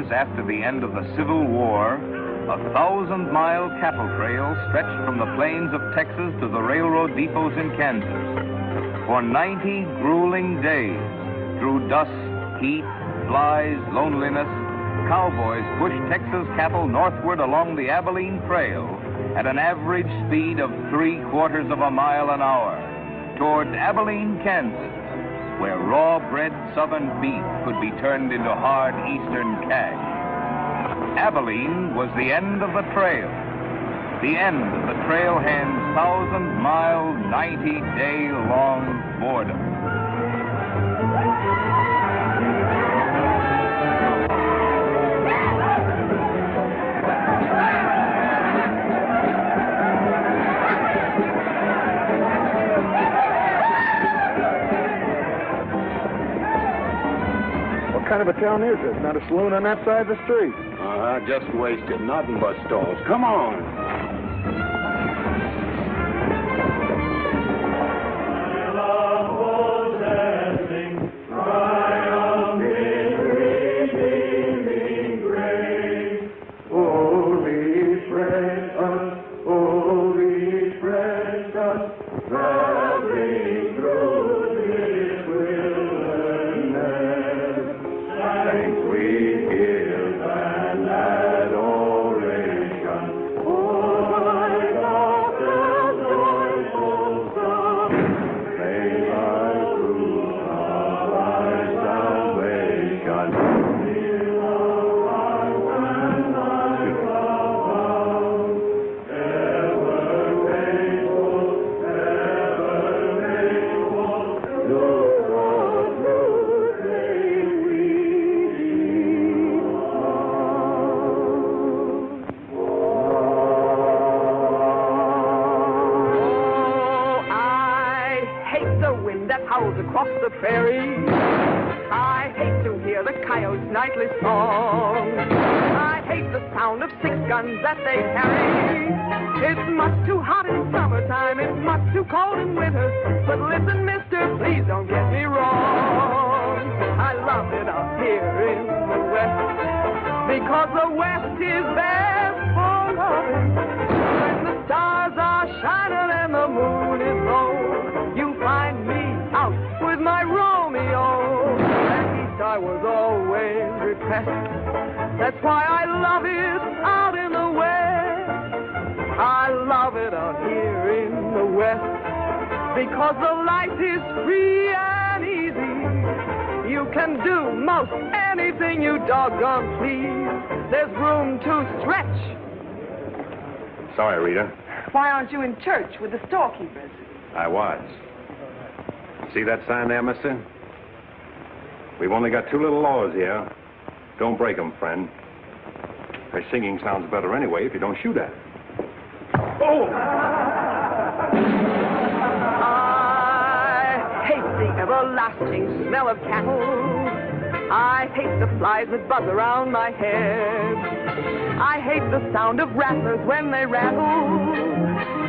years after the end of the Civil War, a 1,000-mile cattle trail stretched from the plains of Texas to the railroad depots in Kansas. For 90 grueling days, through dust, heat, flies, loneliness, cowboys pushed Texas cattle northward along the Abilene Trail at an average speed of 3/4 of a mile an hour toward Abilene, Kansas, where raw-bred southern beef could be turned into hard eastern cash. Abilene was the end of the trail, the end of the trailhand's 1,000-mile, 90-day-long boredom. What kind of a town is this? Not a saloon on that side of the street. Just wasted. Nothing but stalls. Come on. Across the prairie, I hate to hear the coyotes' nightly song. I hate the sound of 6 guns that they carry. It's much too hot in summertime, it's much too cold in winter. But listen, mister, please don't get me wrong. I love it up here in the West, because the West is best for loving. When the stars are shining and the moon is low, you find me out with my Romeo. Back east I was always repressed. That's why I love it out in the West. I love it out here in the West, because the life is free and easy. You can do most anything you doggone please. There's room to stretch. Sorry, Rita. Why aren't you in church with the storekeepers? I was. See that sign there, mister? We've only got 2 little laws here. Don't break them, friend. Her singing sounds better anyway if you don't shoot at it. Oh! I hate the everlasting smell of cattle. I hate the flies that buzz around my head. I hate the sound of rattlers when they rattle.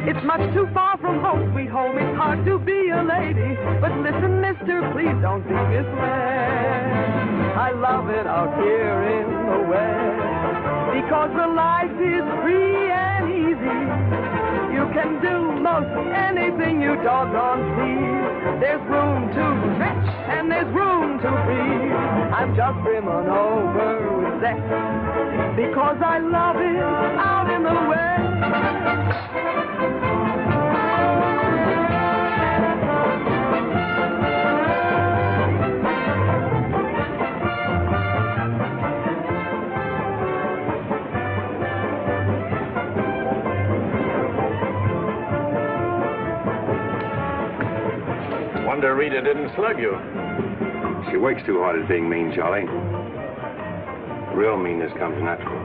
It's much too far from home, sweet home. It's hard to be a lady. But listen, mister, please don't be misled. I love it out here in the West, because the life is free and easy. You can do most anything you doggone please. There's room to stretch and there's room to breathe. I'm just brimming over with zest, because I love it out in the West. Wonder Rita didn't slug you. She works too hard at being mean, Charlie. Real meanness comes natural.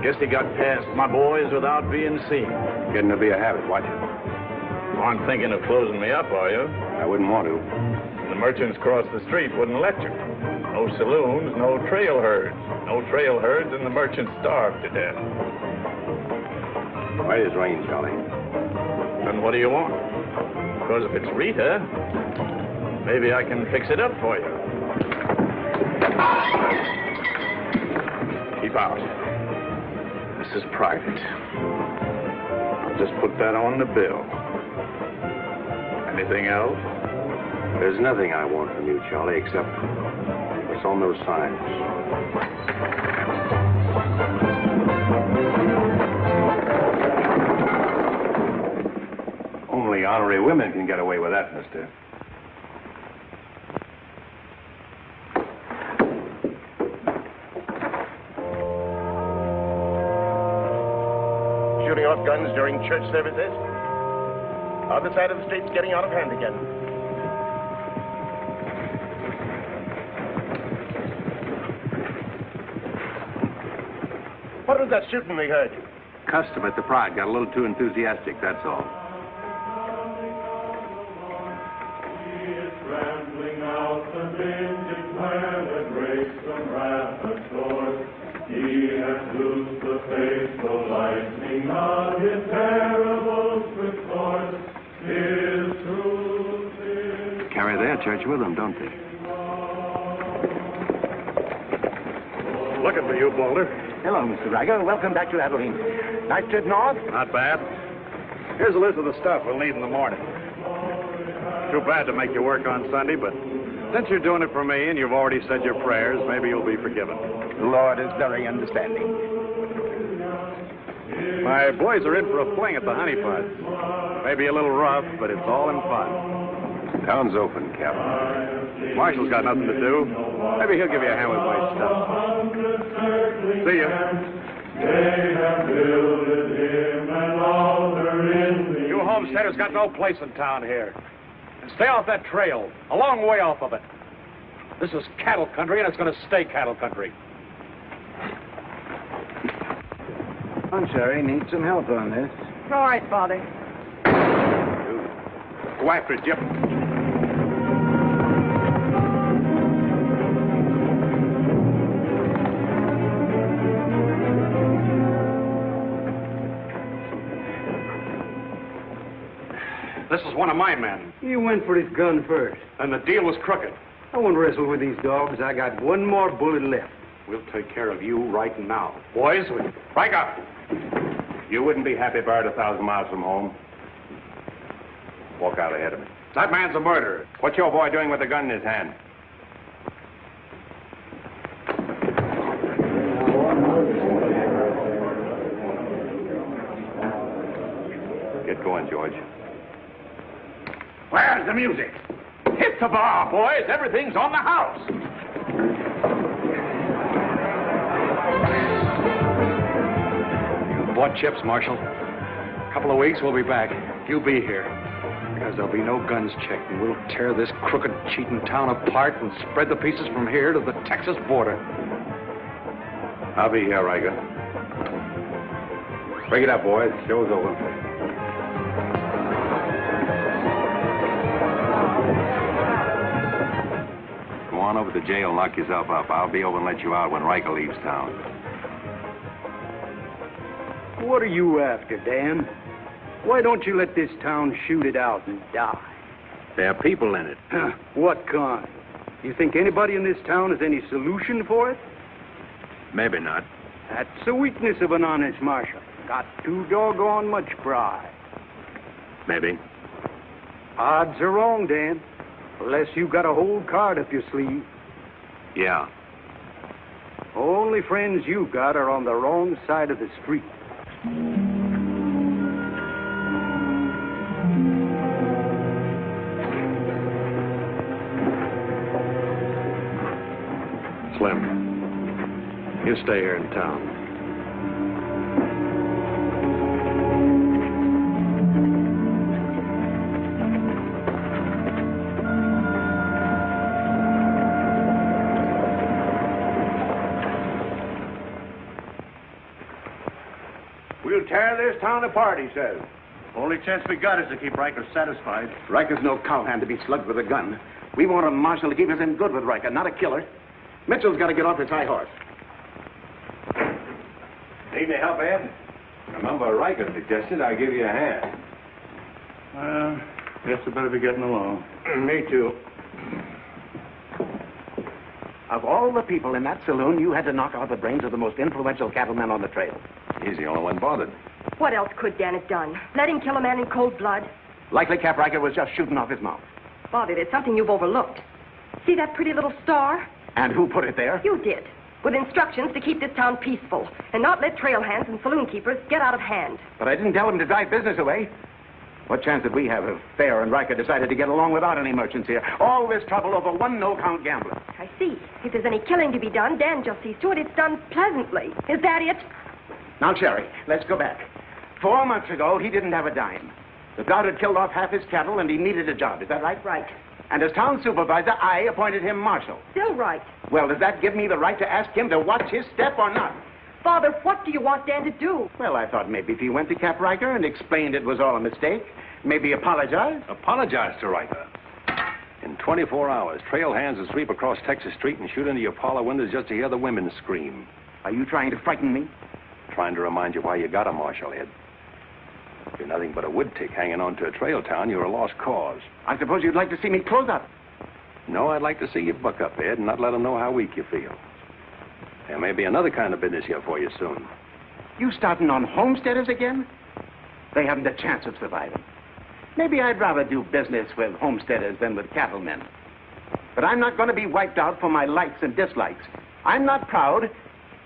Guess he got past my boys without being seen. Getting to be a habit, watch it. You aren't thinking of closing me up, are you? I wouldn't want to. The merchants across the street wouldn't let you. No saloons, no trail herds. No trail herds, and the merchants starved to death. Right as rain, Charlie. Then what do you want? Because if it's Rita, maybe I can fix it up for you. Keep out. This is private. I'll just put that on the bill. Anything else? There's nothing I want from you, Charlie, except what's on those signs. Only honorary women can get away with that, mister. Shooting off guns during church services? Other side of the street's getting out of hand again. What was that shooting we heard? Custom at the Pride got a little too enthusiastic, that's all. Carry their church with them, don't they? Looking for you, Boulder. Hello, Mr. Riker. Welcome back to Abilene. Nice trip north? Not bad. Here's a list of the stuff we'll need in the morning. Too bad to make you work on Sunday, but since you're doing it for me and you've already said your prayers, maybe you'll be forgiven. The Lord is very understanding. My boys are in for a fling at the honey pots. Maybe a little rough, but it's all in fun. Town's open, Captain. Marshall's got nothing to do. Maybe he'll give you a hand with my stuff. See ya. You homesteaders got no place in town here. And stay off that trail, a long way off of it. This is cattle country, and it's going to stay cattle country. Sherry needs some help on this. All right, Father. Go after it, Jip. This is one of my men. You went for his gun first. And the deal was crooked. I won't wrestle with these dogs. I got one more bullet left. We'll take care of you right now. Boys, break up. You wouldn't be happy buried 1,000 miles from home. Walk out ahead of me. That man's a murderer. What's your boy doing with a gun in his hand? Get going, George. Where's the music? Hit the bar, boys. Everything's on the house. You bought chips, Marshal. A couple of weeks, we'll be back. You be here. Because there'll be no guns checked, and we'll tear this crooked, cheating town apart and spread the pieces from here to the Texas border. I'll be here, Riker. Break it up, boys. Show's over. Go on over to the jail and lock yourself up. I'll be over and let you out when Riker leaves town. What are you after, Dan? Why don't you let this town shoot it out and die? There are people in it. What kind? You think anybody in this town has any solution for it? Maybe not. That's the weakness of an honest marshal. Got too doggone much pride. Maybe. Odds are wrong, Dan. Unless you got a whole card up your sleeve. Yeah. Only friends you got are on the wrong side of the street. Slim, you stay here in town. We'll tear this town apart, he says. Only chance we got is to keep Riker satisfied. Riker's no cowhand to be slugged with a gun. We want a marshal to keep us in good with Riker, not a killer. Mitchell's got to get off his high horse. Need any help, Ed? Remember, Riker suggested I give you a hand. Guess I better be getting along. Me too. Of all the people in that saloon, you had to knock out the brains of the most influential cattleman on the trail. He's the only one bothered. What else could Dan have done? Let him kill a man in cold blood? Likely Cap Riker was just shooting off his mouth. Bobby, there's something you've overlooked. See that pretty little star? And who put it there? You did. With instructions to keep this town peaceful and not let trail hands and saloon keepers get out of hand. But I didn't tell him to drive business away. What chance did we have if Fair and Riker decided to get along without any merchants here? All this trouble over one no-count gambler. I see. If there's any killing to be done, Dan just sees to it it's done pleasantly. Is that it? Now, Cherry, let's go back. 4 months ago, he didn't have a dime. The drought had killed off half his cattle, and he needed a job. Is that right? Right. And as town supervisor, I appointed him marshal. Still right. Well, does that give me the right to ask him to watch his step or not? Father, what do you want Dan to do? Well, I thought maybe if he went to Cap Riker and explained it was all a mistake, maybe apologize. Apologize to Riker. In 24 hours, trail hands will sweep across Texas Street and shoot into your parlor windows just to hear the women scream. Are you trying to frighten me? Trying to remind you why you got a marshal, Ed. If you're nothing but a wood tick hanging on to a trail town, you're a lost cause. I suppose you'd like to see me close up. No, I'd like to see you buck up, Ed, and not let them know how weak you feel. There may be another kind of business here for you soon. You starting on homesteaders again? They haven't a chance of surviving. Maybe I'd rather do business with homesteaders than with cattlemen. But I'm not going to be wiped out for my likes and dislikes. I'm not proud.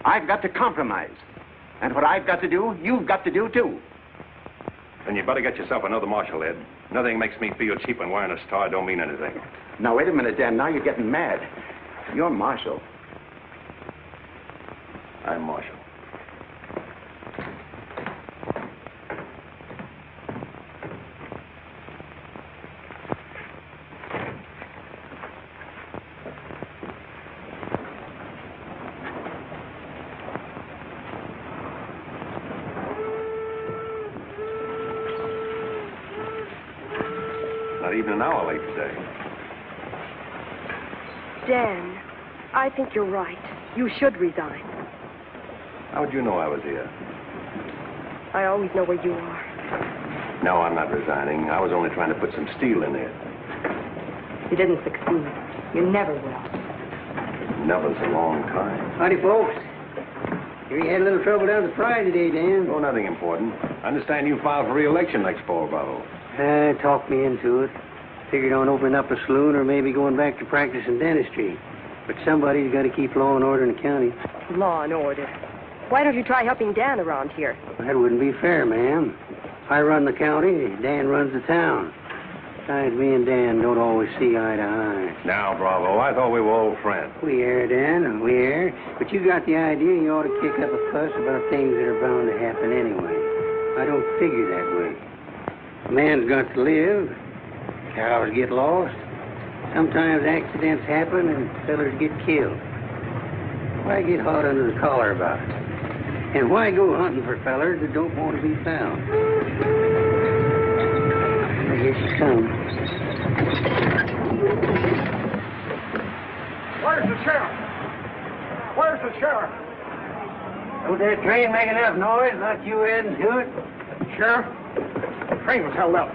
I've got to compromise. And what I've got to do, you've got to do, too. Then you better get yourself another marshal, Ed. Nothing makes me feel cheap when wearing a star don't mean anything. Now, wait a minute, Dan. Now you're getting mad. You're marshal. I'm marshal. Not even an hour late today. Dan, I think you're right. You should resign. How'd you know I was here? I always know where you are. No, I'm not resigning. I was only trying to put some steel in there. You didn't succeed. You never will. Never's a long time. Howdy, folks. Here you had a little trouble down the fry today, Dan. Oh, nothing important. I understand you filed for re-election next fall, Bravo. Talked me into it. Figured on opening up a saloon or maybe going back to practicing dentistry. But somebody's got to keep law and order in the county. Law and order. Why don't you try helping Dan around here? That wouldn't be fair, ma'am. I run the county, Dan runs the town. Besides, me and Dan don't always see eye to eye. Now, Bravo, I thought we were old friends. We are, Dan, we are. But you got the idea you ought to kick up a fuss about things that are bound to happen anyway. I don't figure that way. A man's got to live. Cows get lost. Sometimes accidents happen and fellers get killed. Why get hot under the collar about it? And why go hunting for fellers that don't want to be found? I guess you come. Where's the sheriff? Where's the sheriff? Don't that train make enough noise? Not you adding to it? Sheriff, the train was held up.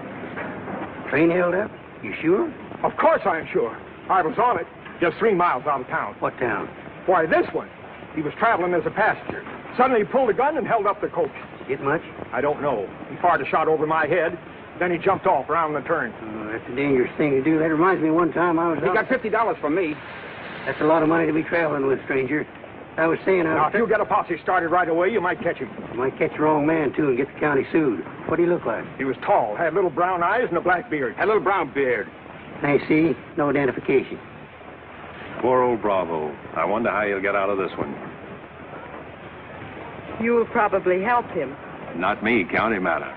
Train held up? You sure? Of course I'm sure. I was on it, just 3 miles out of town. What town? Why, this one. He was traveling as a passenger. Suddenly he pulled a gun and held up the coach. Get much? I don't know. He fired a shot over my head. Then he jumped off around the turn. Oh, that's a dangerous thing to do. That reminds me one time I was He out... got $50 from me. That's a lot of money to be traveling with, stranger. I was saying Now, if you get a posse started right away, you might catch him. You might catch the wrong man, too, and get the county sued. What do he look like? He was tall, had little brown eyes and a black beard. Had a little brown beard. I see. No identification. Poor old Bravo. I wonder how he'll get out of this one. You'll probably help him. Not me, county matter.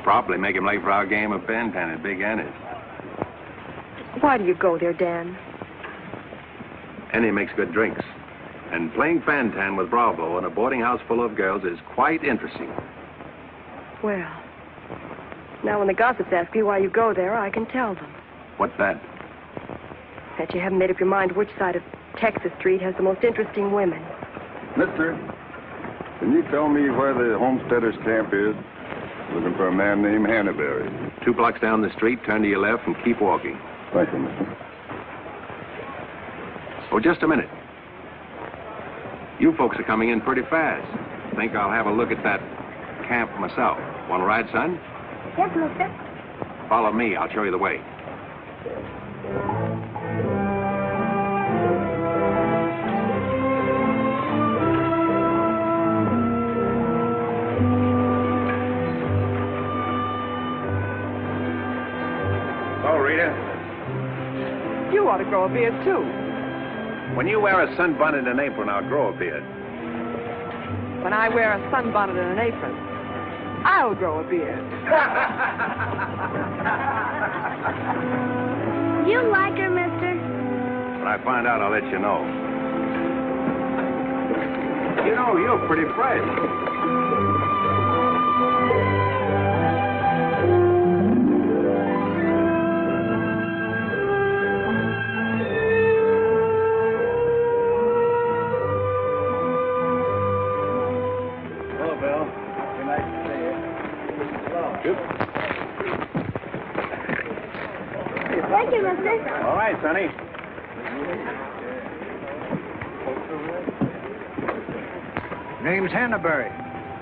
Probably make him late for our game of fan-tan at Big Annie's. Why do you go there, Dan? Annie makes good drinks. And playing fan-tan with Bravo in a boarding house full of girls is quite interesting. Well, now when the gossips ask you why you go there, I can tell them. What's that? That you haven't made up your mind which side of Texas Street has the most interesting women. Mister, can you tell me where the homesteaders' camp is? Looking for a man named Hannaberry. 2 blocks down the street, turn to your left, and keep walking. Thank you, mister. Oh, just a minute. You folks are coming in pretty fast. Think I'll have a look at that camp myself. Want to ride, son? Yes, mister. Follow me. I'll show you the way. You ought to grow a beard, too. When you wear a sunbonnet and apron, I'll grow a beard. When I wear a sunbonnet and an apron, I'll grow a beard. You like her, mister? When I find out, I'll let you know. You know, you're pretty fresh. Thank you, mister. All right, Sonny. Name's Hannaberry.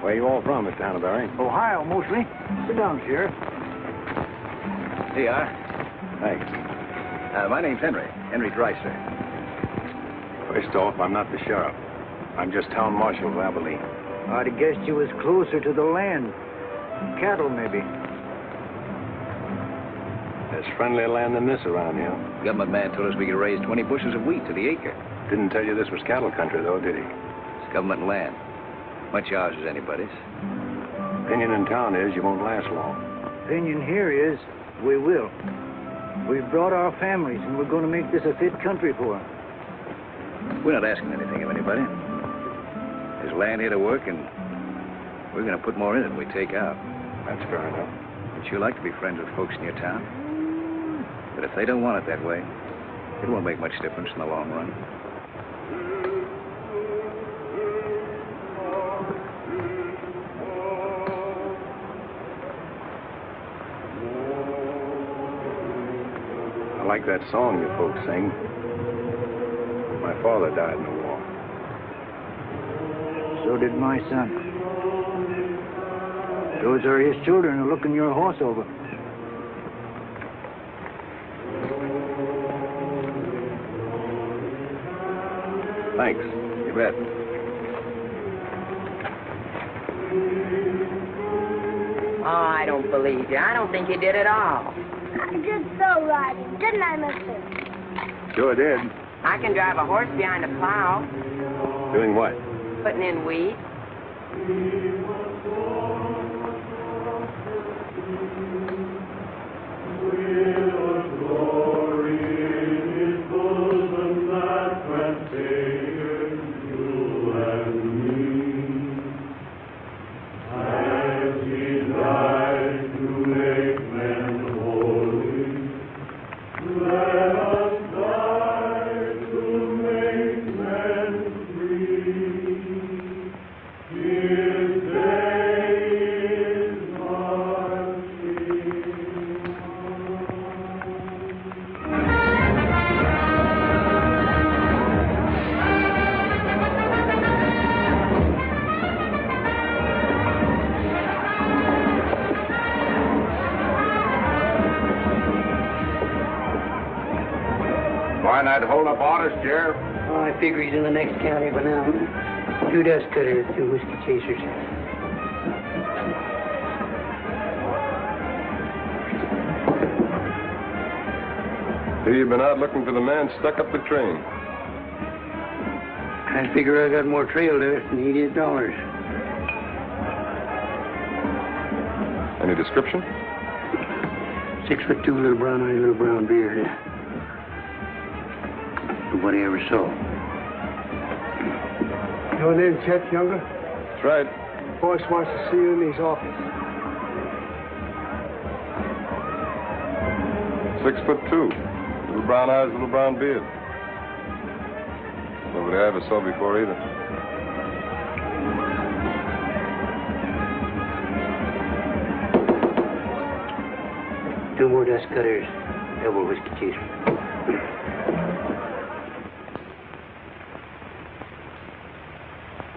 Where you all from, Mr. Hannaberry? Ohio, mostly. Sit down, Sheriff. Here you are. Thanks. My name's Henry. Henry Dreiser. First off, I'm not the sheriff. I'm just town marshal of Abilene. I'd have guessed you was closer to the land. Cattle, maybe. There's friendlier land than this around here. Government man told us we could raise 20 bushels of wheat to the acre. Didn't tell you this was cattle country, though, did he? It's government land. Much ours as anybody's. Opinion in town is you won't last long. Opinion here is we will. We've brought our families, and we're going to make this a fit country for them. We're not asking anything of anybody. There's land here to work, and we're going to put more in it than we take out. That's fair enough. But you like to be friends with folks in your town. But if they don't want it that way, it won't make much difference in the long run. I like that song you folks sing. My father died in the war. So did my son. Those are his children who are looking your horse over. Thanks. You bet. Oh, I don't believe you. I don't think you did at all. I did so right, didn't I, mister? Sure did. I can drive a horse behind a plow, Doing what? putting in wheat. Why not hold up orders, Sheriff? Oh, I figure he's in the next county by now. 2 dust cutters, 2 whiskey chasers. Here you've been out looking for the man stuck up the train. I figure I got more trail there than $88. Any description? 6'2", little brown eye, little brown beard. Nobody ever saw. Your name, Chet Younger? That's right. Boss wants to see you in his office. 6'2". Little brown eyes, little brown beard. Nobody I ever saw before either. 2 more dust cutters, double whiskey chaser.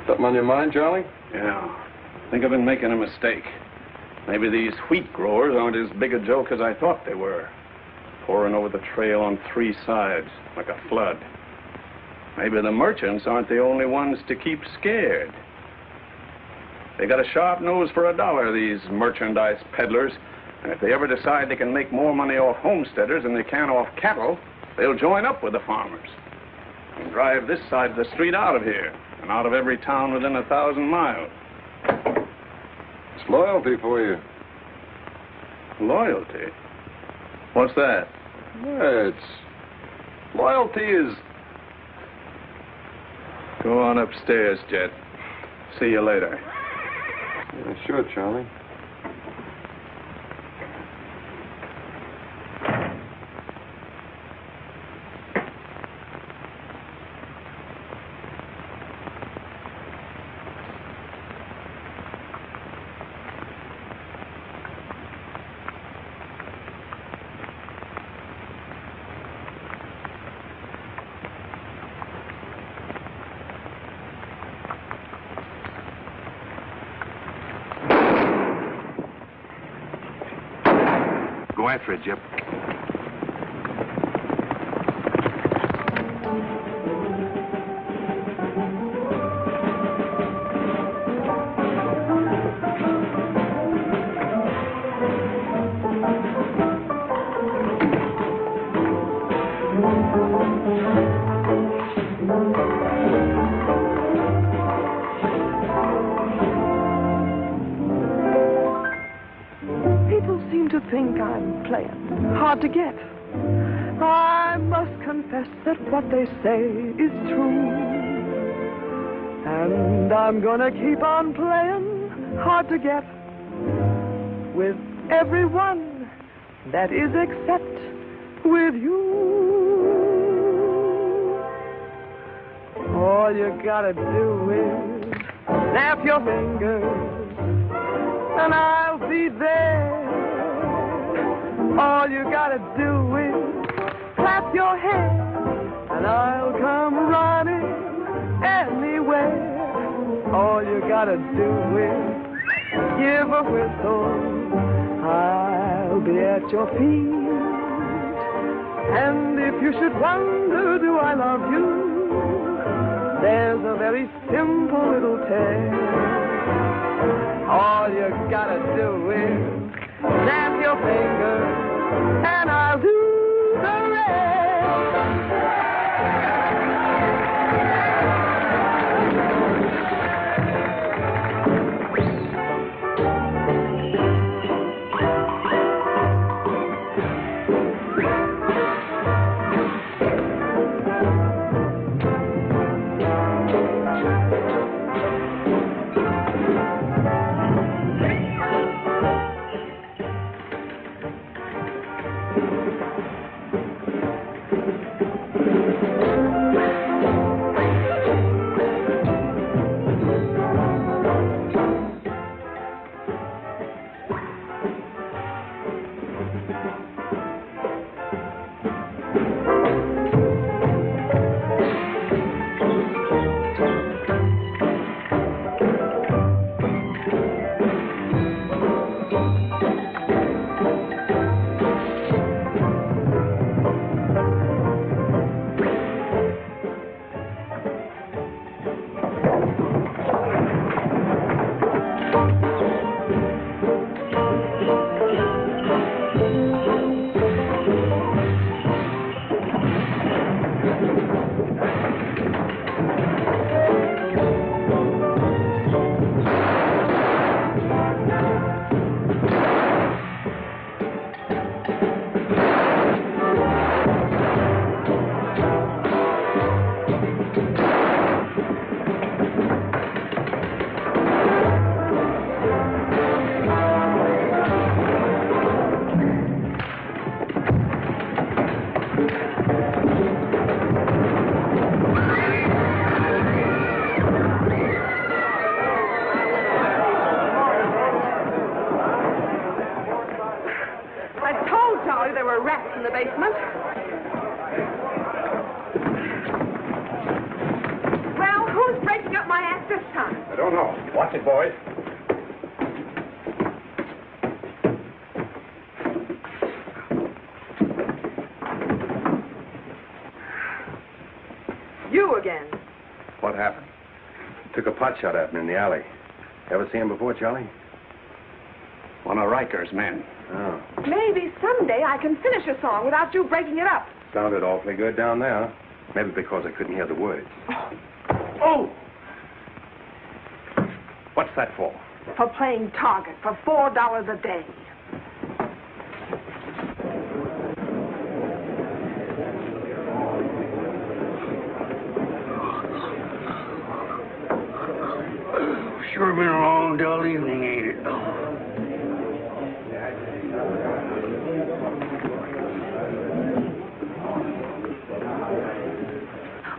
Something on your mind, Charlie? Yeah. I think I've been making a mistake. Maybe these wheat growers aren't as big a joke as I thought they were. Pouring over the trail on 3 sides, like a flood. Maybe the merchants aren't the only ones to keep scared. They got a sharp nose for $1, these merchandise peddlers. And if they ever decide they can make more money off homesteaders than they can off cattle, they'll join up with the farmers and drive this side of the street out of here and out of every town within 1,000 miles. It's loyalty for you. Loyalty? What's that? Well, loyalty is... Go on upstairs, Jet. See you later. Yeah, sure, Charlie. Go after it, Jip. Think I'm playing hard to get. I must confess that what they say is true. And I'm gonna keep on playing hard to get with everyone, that is except with you. All you gotta do is snap your fingers and I'll be there. All you gotta do is clap your hands and I'll come running anywhere. All you gotta do is give a whistle. I'll be at your feet. And if you should wonder, do I love you? There's a very simple little tale. All you gotta do is snap your fingers and I'll do the rest. this time? I don't know. Watch it, boys. You again. What happened? Took a pot shot at me in the alley. Ever see him before, Charlie? One of Riker's men. Oh. Maybe someday I can finish a song without you breaking it up. Sounded awfully good down there. Maybe because I couldn't hear the words. Oh! What's that for? For playing target for $4 a day. Sure been a long, dull evening, ain't it?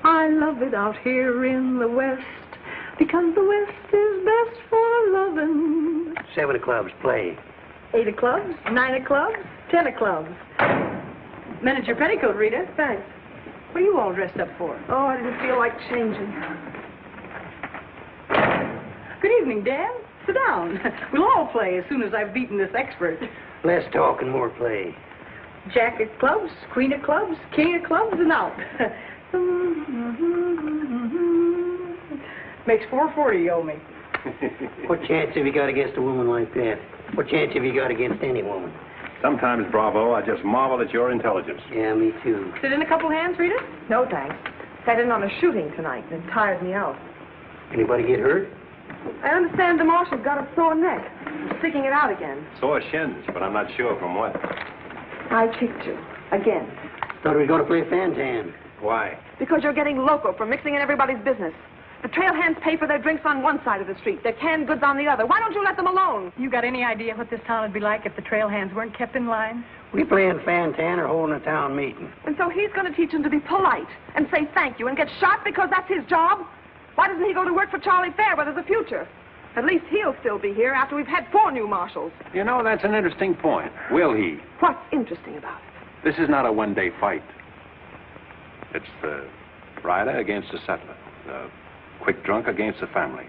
I love it out here in the West, because the West is best for loving. 7 of clubs, play. 8 of clubs, 9 of clubs, 10 of clubs. Miniature petticoat, Rita. Thanks. What are you all dressed up for? Oh, I didn't feel like changing. Good evening, Dan. Sit down. We'll all play as soon as I've beaten this expert. Less talk and more play. Jack of clubs, queen of clubs, king of clubs, and out. Makes $4.40 you owe me. What chance have you got against a woman like that? What chance have you got against any woman? Sometimes, Bravo, I just marvel at your intelligence. Yeah, me too. Sit in a couple hands, Rita? No, thanks. Sat in on a shooting tonight and it tired me out. Anybody get hurt? I understand the marshal's got a sore neck. I'm sticking it out again. Sore shins, but I'm not sure from what. I kicked you. Again. Thought we were going to play Fantan. Why? Because you're getting loco for mixing in everybody's business. The trail hands pay for their drinks on one side of the street, their canned goods on the other. Why don't you let them alone? You got any idea what this town would be like if the trail hands weren't kept in line? We playing Fantan or holding a town meeting. And so he's going to teach them to be polite and say thank you and get shot because that's his job? Why doesn't he go to work for Charlie Fair where there's a future? At least he'll still be here after we've had 4 new marshals. You know, that's an interesting point. Will he? What's interesting about it? This is not a one-day fight. It's the rider against the settler, the quick drunk against the family.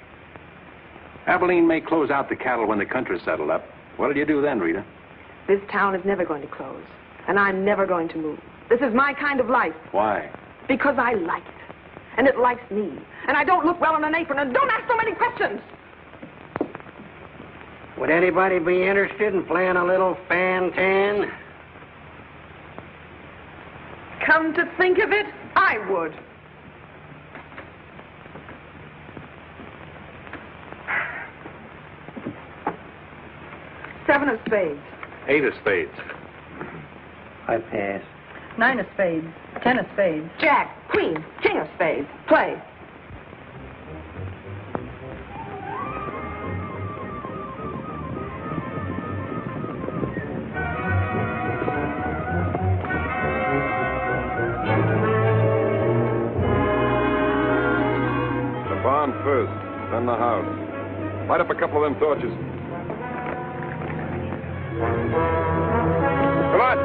Abilene may close out the cattle when the country's settled up. What'll you do then, Rita? This town is never going to close, and I'm never going to move. This is my kind of life. Why? Because I like it, and it likes me, and I don't look well on an apron, and don't ask so many questions. Would anybody be interested in playing a little Fantan? Come to think of it, I would. Seven of spades. 8 of spades. I pass. 9 of spades, 10 of spades. Jack, queen, king of spades. Play. The barn first, then the house. Light up a couple of them torches. Come on.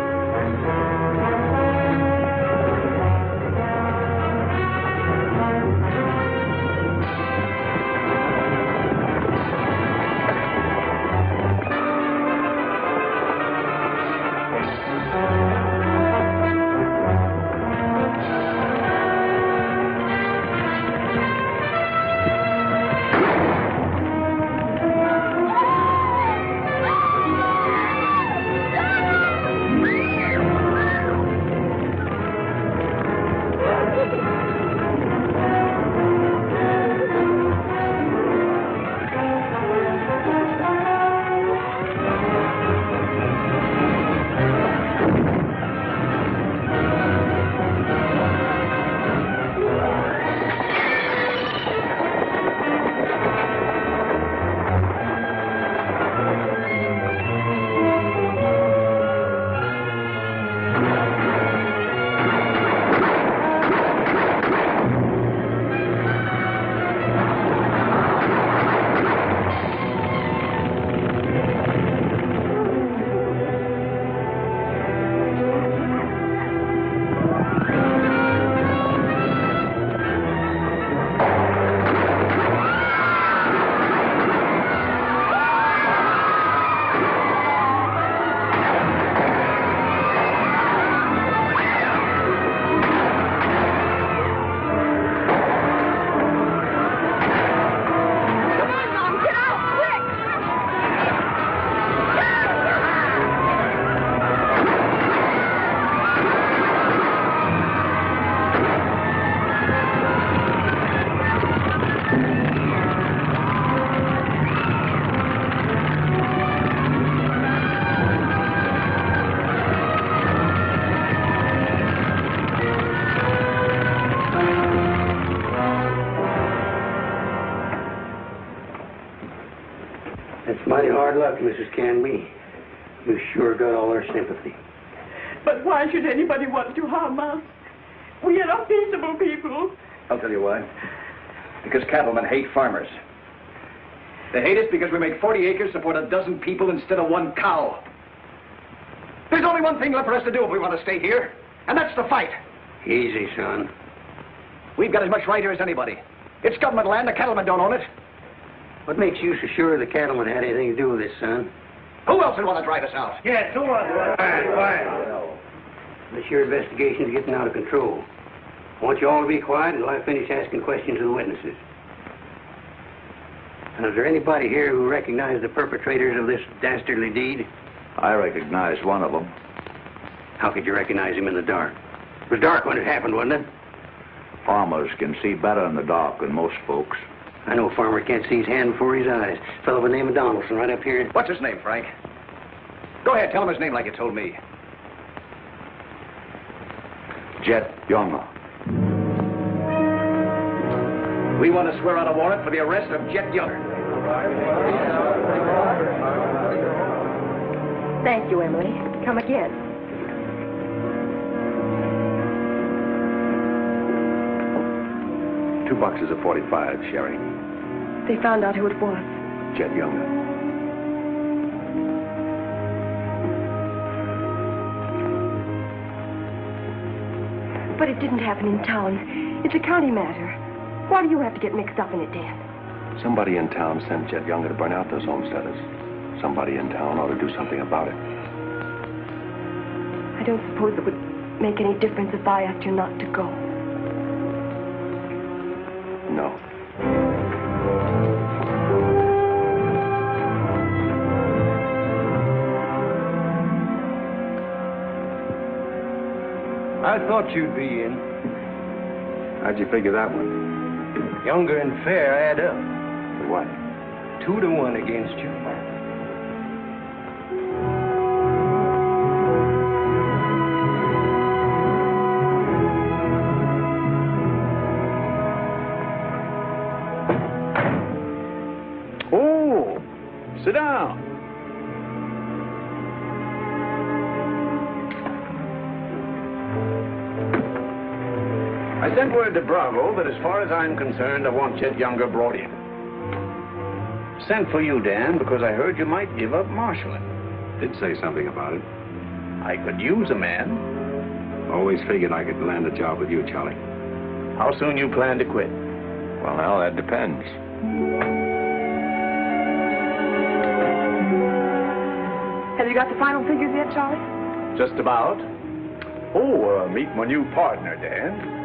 That's mighty hard luck, Mrs. Canby. You sure got all our sympathy. But why should anybody want to harm us? We are not peaceable people. I'll tell you why. Because cattlemen hate farmers. They hate us because we make 40 acres support a dozen people instead of one cow. There's only one thing left for us to do if we want to stay here, and that's to fight. Easy, son. We've got as much right here as anybody. It's government land. The cattlemen don't own it. What makes you so sure the cattlemen had anything to do with this, son? Who else would want to drive us out? Yes, who else? Quiet. This your investigation's getting out of control. I want you all to be quiet until I finish asking questions of the witnesses. Now, is there anybody here who recognized the perpetrators of this dastardly deed? I recognized one of them. How could you recognize him in the dark? It was dark when it happened, wasn't it? Farmers can see better in the dark than most folks. I know a farmer can't see his hand before his eyes. A fellow by the name of Donaldson right up here. What's his name, Frank? Go ahead, tell him his name like you told me. Jet Younger. We want to swear out a warrant for the arrest of Jet Younger. Thank you, Emily. Come again. Two boxes of 45, Sherry. They found out who it was. Jet Younger. But it didn't happen in town. It's a county matter. Why do you have to get mixed up in it, Dan? Somebody in town sent Jet Younger to burn out those homesteaders. Somebody in town ought to do something about it. I don't suppose it would make any difference if I asked you not to go. No. I thought you'd be in. How'd you figure that one? Younger and Fair add up. What? 2-1 against you. Oh, sit down. I sent word to Bravo that as far as I'm concerned, I want Jet Younger brought in. Sent for you, Dan, because I heard you might give up marshaling. Did say something about it. I could use a man. Always figured I could land a job with you, Charlie. How soon you plan to quit? Well, now, that depends. Have you got the final figures yet, Charlie? Just about. Oh, meet my new partner, Dan.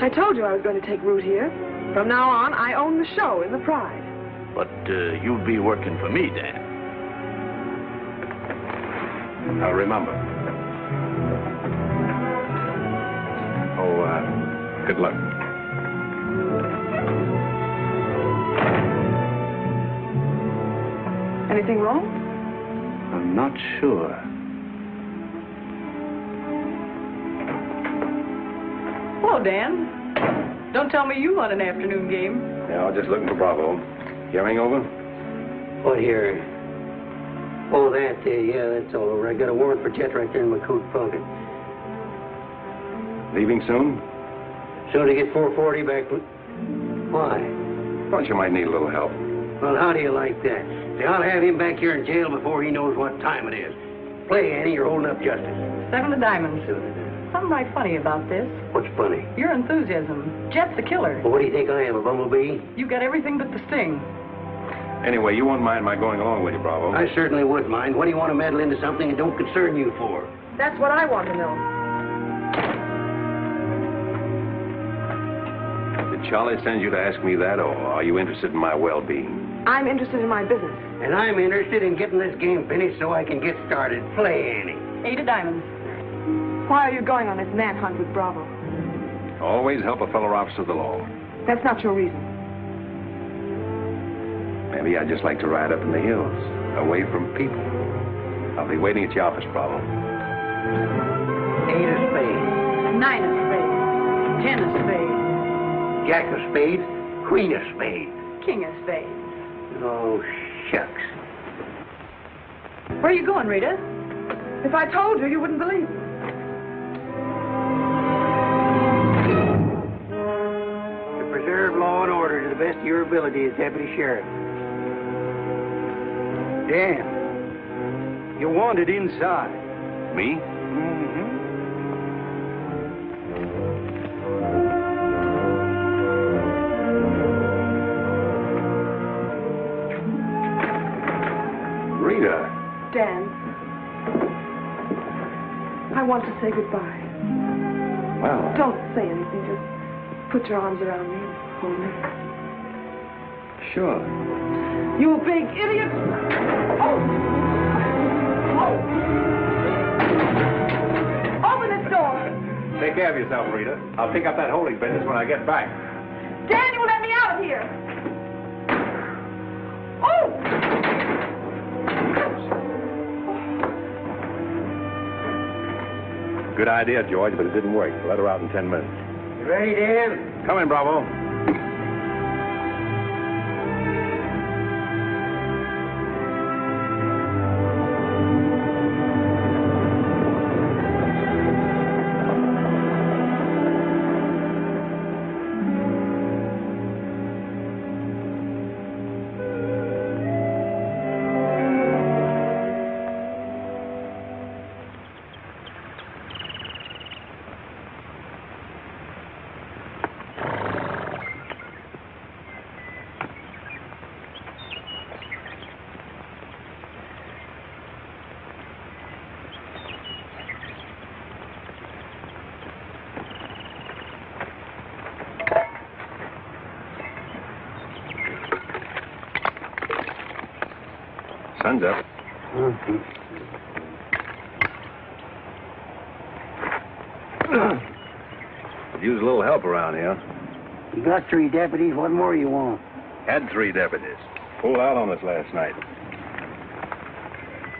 I told you I was going to take root here. From now on, I own the show in the Pride. But you'll be working for me, Dan. I'll remember. Good luck. Anything wrong? I'm not sure. Hello, Dan. Don't tell me you won an afternoon game. Yeah, I was just looking for Bravo. Hearing over? What here? Oh, that, yeah, that's all over. I got a warrant for Jet right there in my coat pocket. Leaving soon? Soon to get 440 back. Why? Thought you might need a little help. Well, how do you like that? See, I'll have him back here in jail before he knows what time it is. Play, Annie, you're holding up justice. 7 of diamonds. Something right funny about this. What's funny? Your enthusiasm. Jet's a killer. Well, what do you think I am, a bumblebee? You got everything but the sting. Anyway, you won't mind my going along with you, Bravo. I certainly would mind. What do you want to meddle into something that don't concern you for? That's what I want to know. Did Charlie send you to ask me that, or are you interested in my well-being? I'm interested in my business. And I'm interested in getting this game finished so I can get started. Play, Annie. 8 of diamonds. Why are you going on this manhunt with Bravo? Always help a fellow officer of the law. That's not your reason. Maybe I'd just like to ride up in the hills, away from people. I'll be waiting at your office, Bravo. 8 of spades. 9 of spades. 10 of spades. Jack of spades. Queen of spades. making a face. Oh, shucks. Where are you going, Rita? If I told you, you wouldn't believe me. To preserve law and order to the best of your ability as Deputy Sheriff. Dan, you're wanted inside. Me? Rita. Dan, I want to say goodbye. Well. Don't say anything. Just put your arms around me and hold me. Sure. You big idiot! Oh! Oh! Open this door! Take care of yourself, Rita. I'll pick up that holding business when I get back. Dan, you let me out of here! Oh! Good idea, George, but it didn't work. Let her out in 10 minutes. You ready, Dan? Come in, Bravo. Sun's up. Could use a little help around here. You got 3 deputies. What more you want? Had 3 deputies. Pulled out on us last night.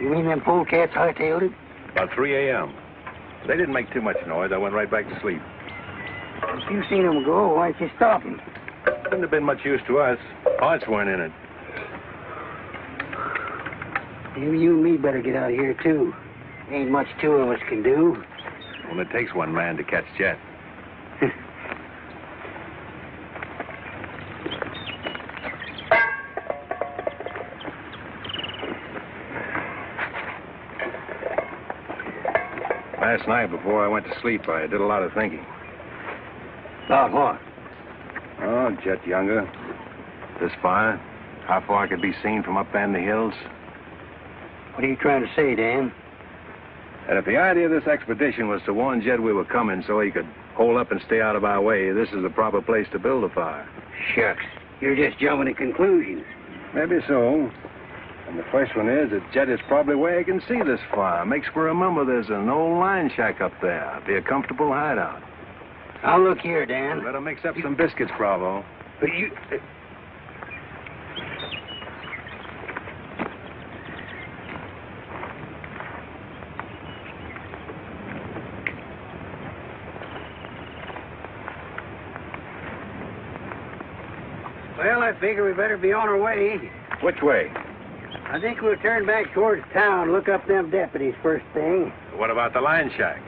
You mean them polecats hightailed it? About 3 a.m. They didn't make too much noise. I went right back to sleep. If you seen them go, why'd you stop them? Couldn't have been much use to us. Parts weren't in it. Maybe you and me better get out of here, too. Ain't much 2 of us can do. Well, it takes 1 man to catch Jet. Last night, before I went to sleep, I did a lot of thinking. About what? Oh, Jet Younger. This fire. How far it could be seen from up in the hills. What are you trying to say, Dan? And if the idea of this expedition was to warn Jed we were coming so he could hold up and stay out of our way, this is the proper place to build a fire. Shucks. You're just jumping to conclusions. Maybe so. And the first one is that Jed is probably where he can see this fire. Makes for remember there's an old line shack up there. Be a comfortable hideout. Now, look here, Dan. Better mix up some biscuits, Bravo. But you... Well, I figure we better be on our way. Which way? I think we'll turn back towards town, look up them deputies first thing. What about the line shack?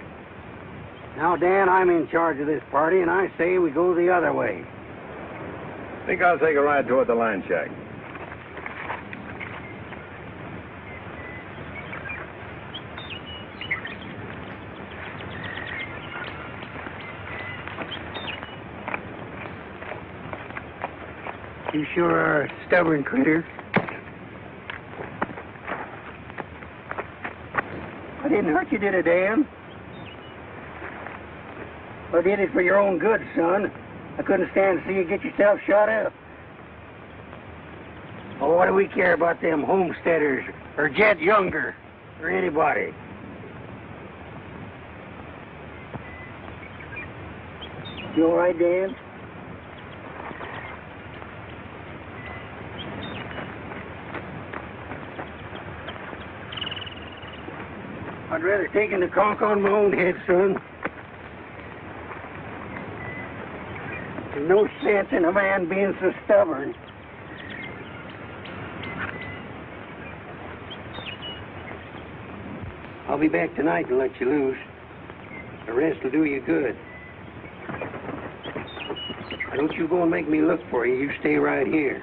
Now, Dan, I'm in charge of this party, and I say we go the other way. Think I'll take a ride toward the line shack. You sure are a stubborn critter. I didn't hurt you, did I, Dan? I did it for your own good, son. I couldn't stand to see you get yourself shot up. Oh, what do we care about them homesteaders or Jed Younger or anybody? You all right, Dan? I'd rather take the conk on my own head, son. There's no sense in a man being so stubborn. I'll be back tonight to let you loose. The rest will do you good. Don't you go and make me look for you. You stay right here.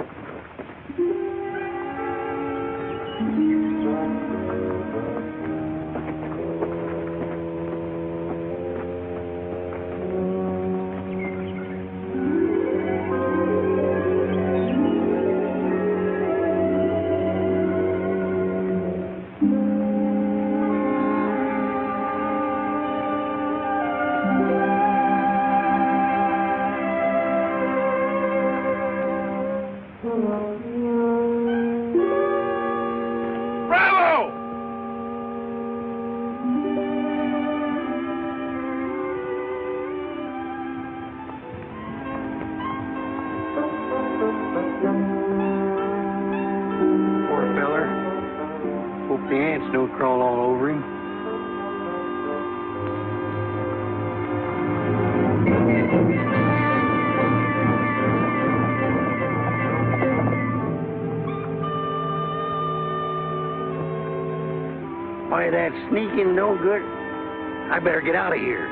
The ants don't crawl all over him. Why, that sneaking no good. I better get out of here.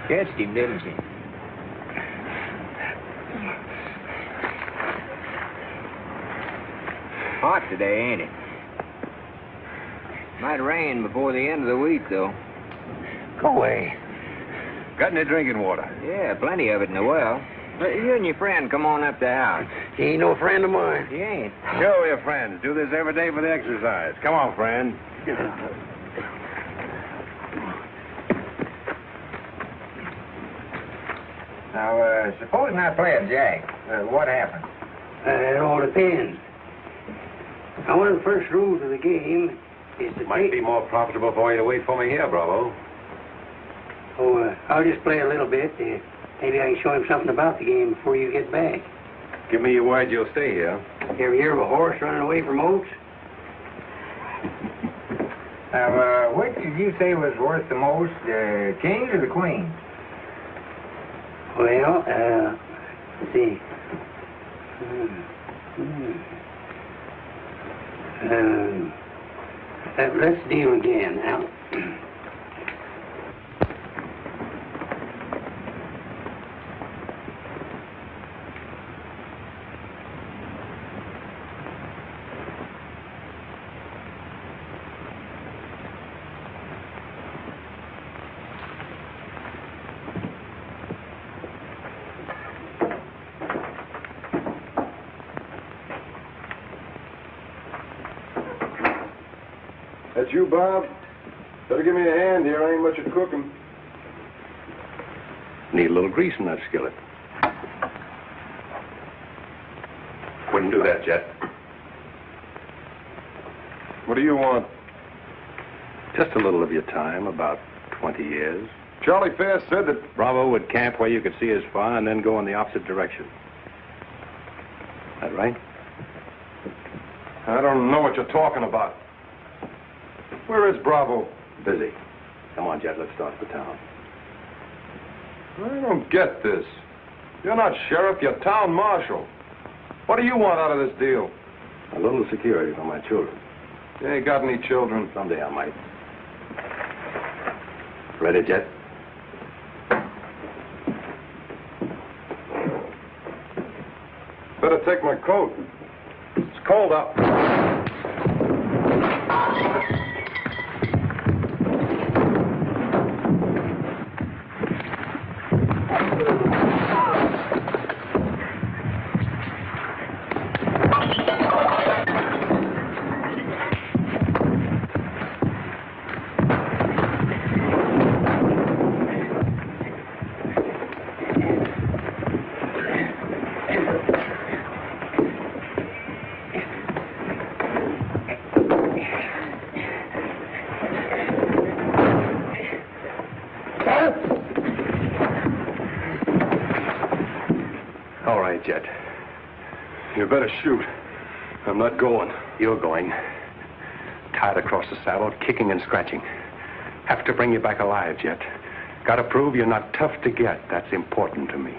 Catched him, didn't you? Hot today, ain't it? Might rain before the end of the week, though. Go away. Got any drinking water? Yeah, plenty of it in the well. You and your friend come on up to the house. He ain't no friend of mine. He ain't. Sure, we're friends. Do this every day for the exercise. Come on, friend. Now, supposing I play a jack, what happens? It all depends. Now, one of the first rules of the game is to Might be more profitable for you to wait for me here, Bravo. Oh, I'll just play a little bit. Maybe I can show him something about the game before you get back. Give me your word you'll stay here. You ever hear of a horse running away from oats? Now, which did you say was worth the most, the kings or the queens? Well, let's see. Let's deal again now. That's you, Bob? Better give me a hand here. I ain't much at cooking. Need a little grease in that skillet. Wouldn't do that, Jet. What do you want? Just a little of your time, about 20 years. Charlie Fair said that... Bravo would camp where you could see as far and then go in the opposite direction. That right? I don't know what you're talking about. Where is Bravo? Busy. Come on, Jet, let's start the town. I don't get this. You're not sheriff, you're town marshal. What do you want out of this deal? A little security for my children. You ain't got any children. Someday I might. Ready, Jet? Better take my coat. It's cold out. Jet. You better shoot. I'm not going. You're going. Tied across the saddle, kicking and scratching. Have to bring you back alive, Jet. Got to prove you're not tough to get. That's important to me.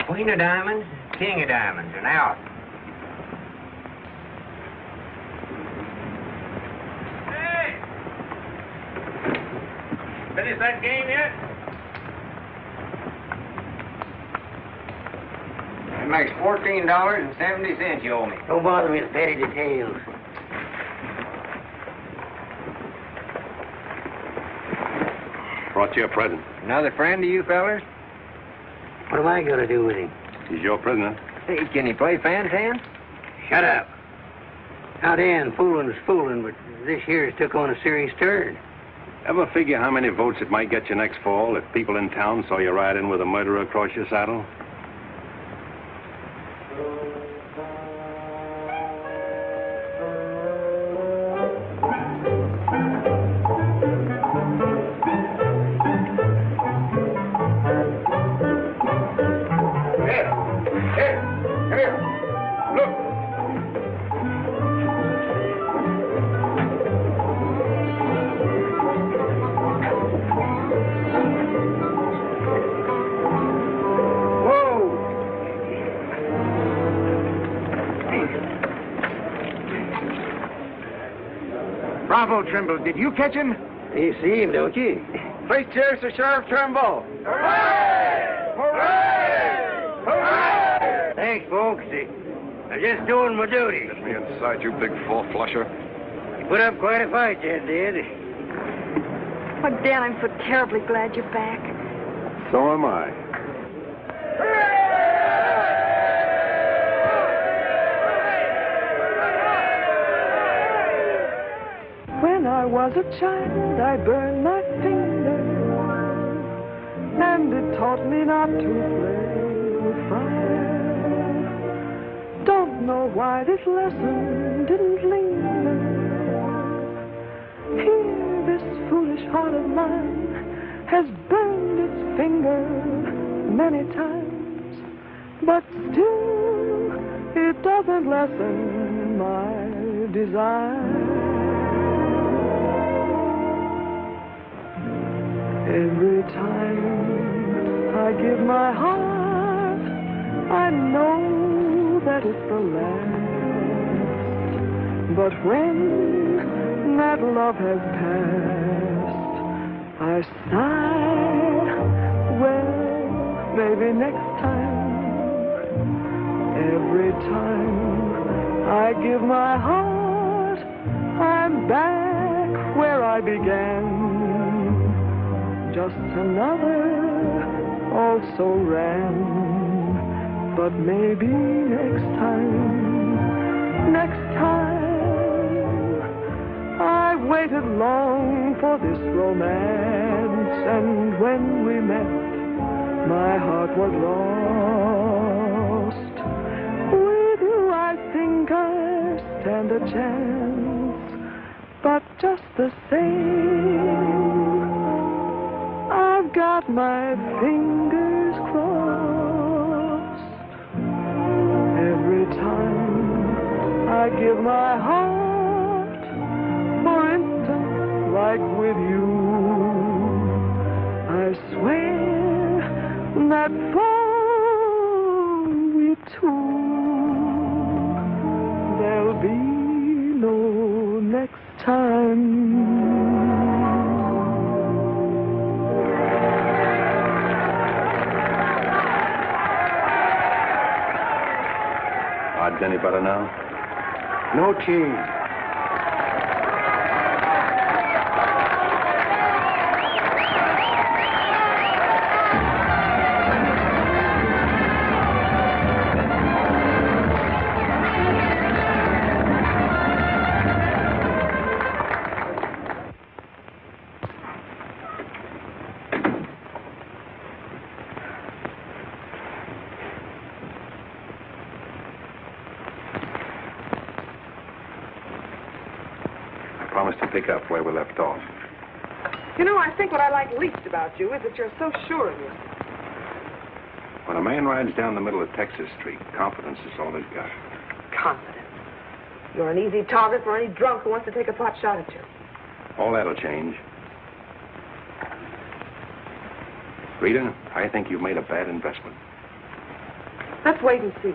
Queen of diamonds, king of diamonds, and out. Hey! Finish that game yet? That makes $14.70 you owe me. Don't bother me with petty details. Brought you a present. Another friend of you fellers? What am I going to do with him? He's your prisoner. Hey, can he play fan tan? Shut up. Now, Dan, fooling is fooling, but this year's took on a serious turn. Ever figure how many votes it might get you next fall if people in town saw you ride in with a murderer across your saddle? Bravo, Trimble. Did you catch him? You see him, don't you? Please cheers to Sheriff Trimble. Hooray! Hooray! Hooray! Thanks, folks. I'm just doing my duty. Get me inside, you big four-flusher. You put up quite a fight, Jed did. Oh, Dan, I'm so terribly glad you're back. So am I. When I was a child, I burned my finger, and it taught me not to play with fire. Don't know why this lesson didn't linger. Here, this foolish heart of mine has burned its finger many times, but still, it doesn't lessen my desire. Every time I give my heart, I know that it's the last. But when that love has passed, I sigh, well, maybe next time. Every time I give my heart, I'm back where I began. Just another also ran. But maybe next time, I waited long for this romance, and when we met, my heart was lost. With you, I think I stand a chance, but just the same, I've got my fingers crossed. Every time I give my heart, for instance, like with you, I swear that for we two, there'll be no next time. any better now? No change. Pick up where we left off. You know, I think what I like least about you is that you're so sure of yourself. When a man rides down the middle of Texas Street, confidence is all he's got. Confidence. You're an easy target for any drunk who wants to take a pot shot at you. All that'll change. Rita, I think you've made a bad investment. Let's wait and see.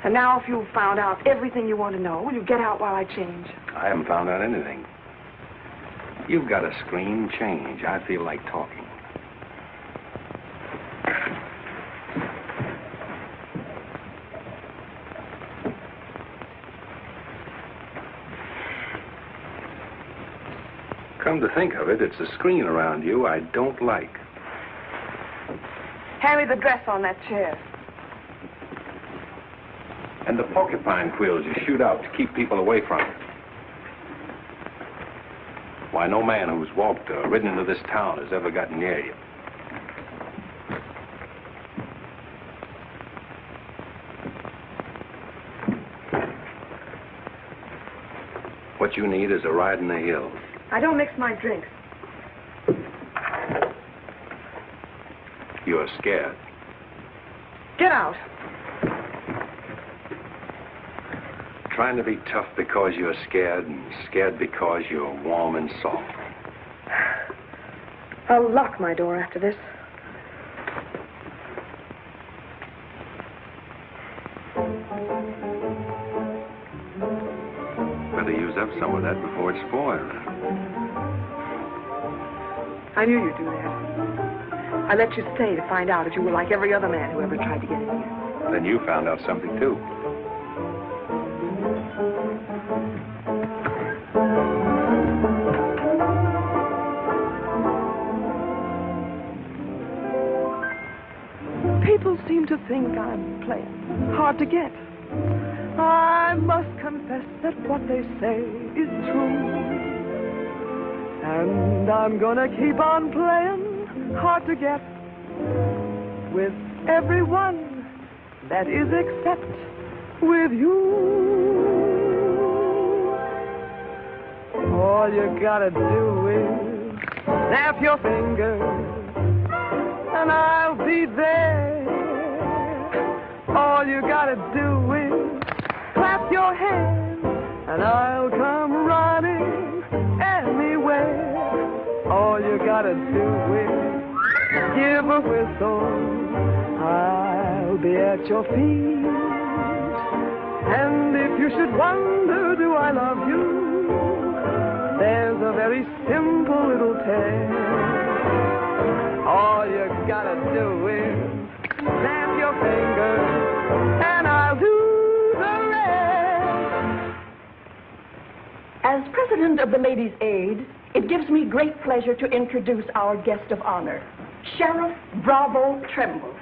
And now if you've found out everything you want to know, will you get out while I change? I haven't found out anything. You've got to scream change. I feel like talking. Come to think of it, it's the screen around you I don't like. Hand me the dress on that chair. And the porcupine quills you shoot out to keep people away from it. Why, no man who's walked or ridden into this town has ever gotten near you. What you need is a ride in the hills. I don't mix my drinks. You're scared. Get out. Trying to be tough because you're scared, and scared because you're warm and soft. I'll lock my door after this. Better use up some of that before it's spoiled. I knew you'd do that. I let you stay to find out if you were like every other man who ever tried to get in here. Then you found out something, too. People seem to think I'm playing hard to get. I must confess that what they say is true. And I'm gonna keep on playing hard to get with everyone, that is except with you. All you gotta do is snap your fingers and I'll be there. All you gotta do is clap your hands and I'll come running anywhere. All you gotta do is give a whistle, I'll be at your feet. And if you should wonder, do I love you? There's a very simple little tale. All you gotta do is snap your fingers and I'll do the rest. As president of the Ladies' Aid, it gives me great pleasure to introduce our guest of honor, Sheriff Bravo Tremble.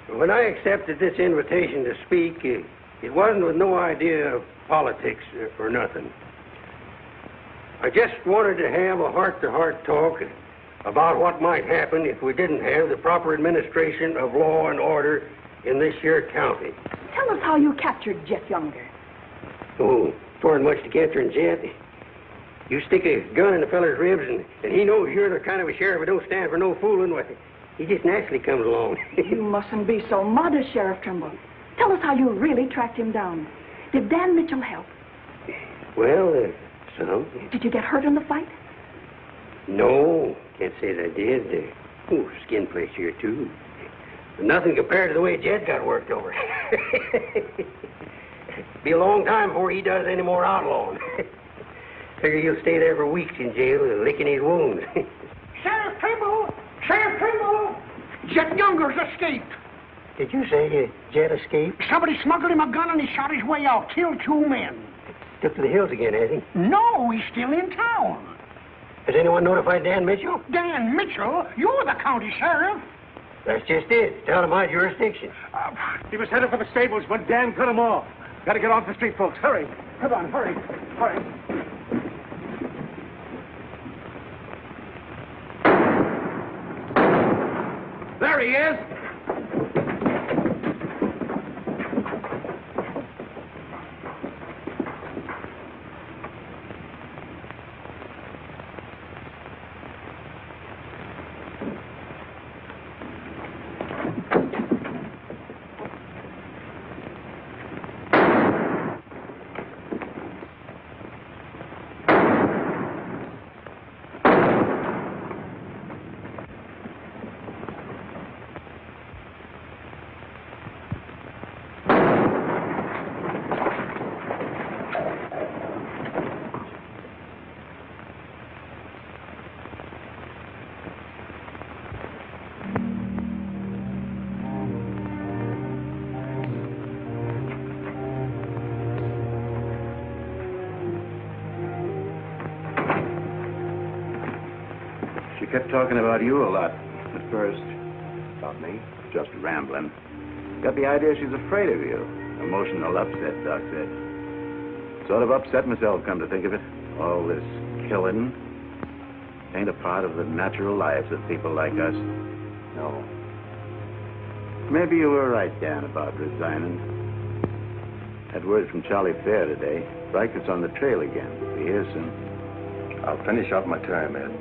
When I accepted this invitation to speak, it wasn't with no idea of politics or nothing. I just wanted to have a heart-to-heart talk about what might happen if we didn't have the proper administration of law and order in this here county. Tell us how you captured Jeff Younger. Oh, twa'n't much to capturing Jet. You stick a gun in a feller's ribs and he knows you're the kind of a sheriff who don't stand for no fooling, well, he just naturally comes along. You mustn't be so modest, Sheriff Trimble. Tell us how you really tracked him down. Did Dan Mitchell help? Well, some. Did you get hurt in the fight? No, can't say that I did. Skin place here, too. But nothing compared to the way Jed got worked over. Be a long time before he does any more outlawing. Figure he'll stay there for weeks in jail, licking his wounds. Sheriff Trimble! Trimble! Jet Younger's escaped. Did you say Jet escaped? Somebody smuggled him a gun and he shot his way out. Killed 2 men. Took to the hills again, has he? No, he's still in town. Has anyone notified Dan Mitchell? Dan Mitchell? You're the county sheriff. That's just it. It's out of my jurisdiction. He was headed for the stables, but Dan cut him off. Got to get off the street, folks. Hurry. Come on, hurry. Hurry. There he is. Kept talking about you a lot at first. About me? Just rambling. Got the idea she's afraid of you. Emotional upset, Doc said. Sort of upset myself, come to think of it. All this killing ain't a part of the natural lives of people like us. No. Maybe you were right, Dan, about resigning. Had word from Charlie Fair today. Brikett's on the trail again. Be here soon. I'll finish out my term, Ed.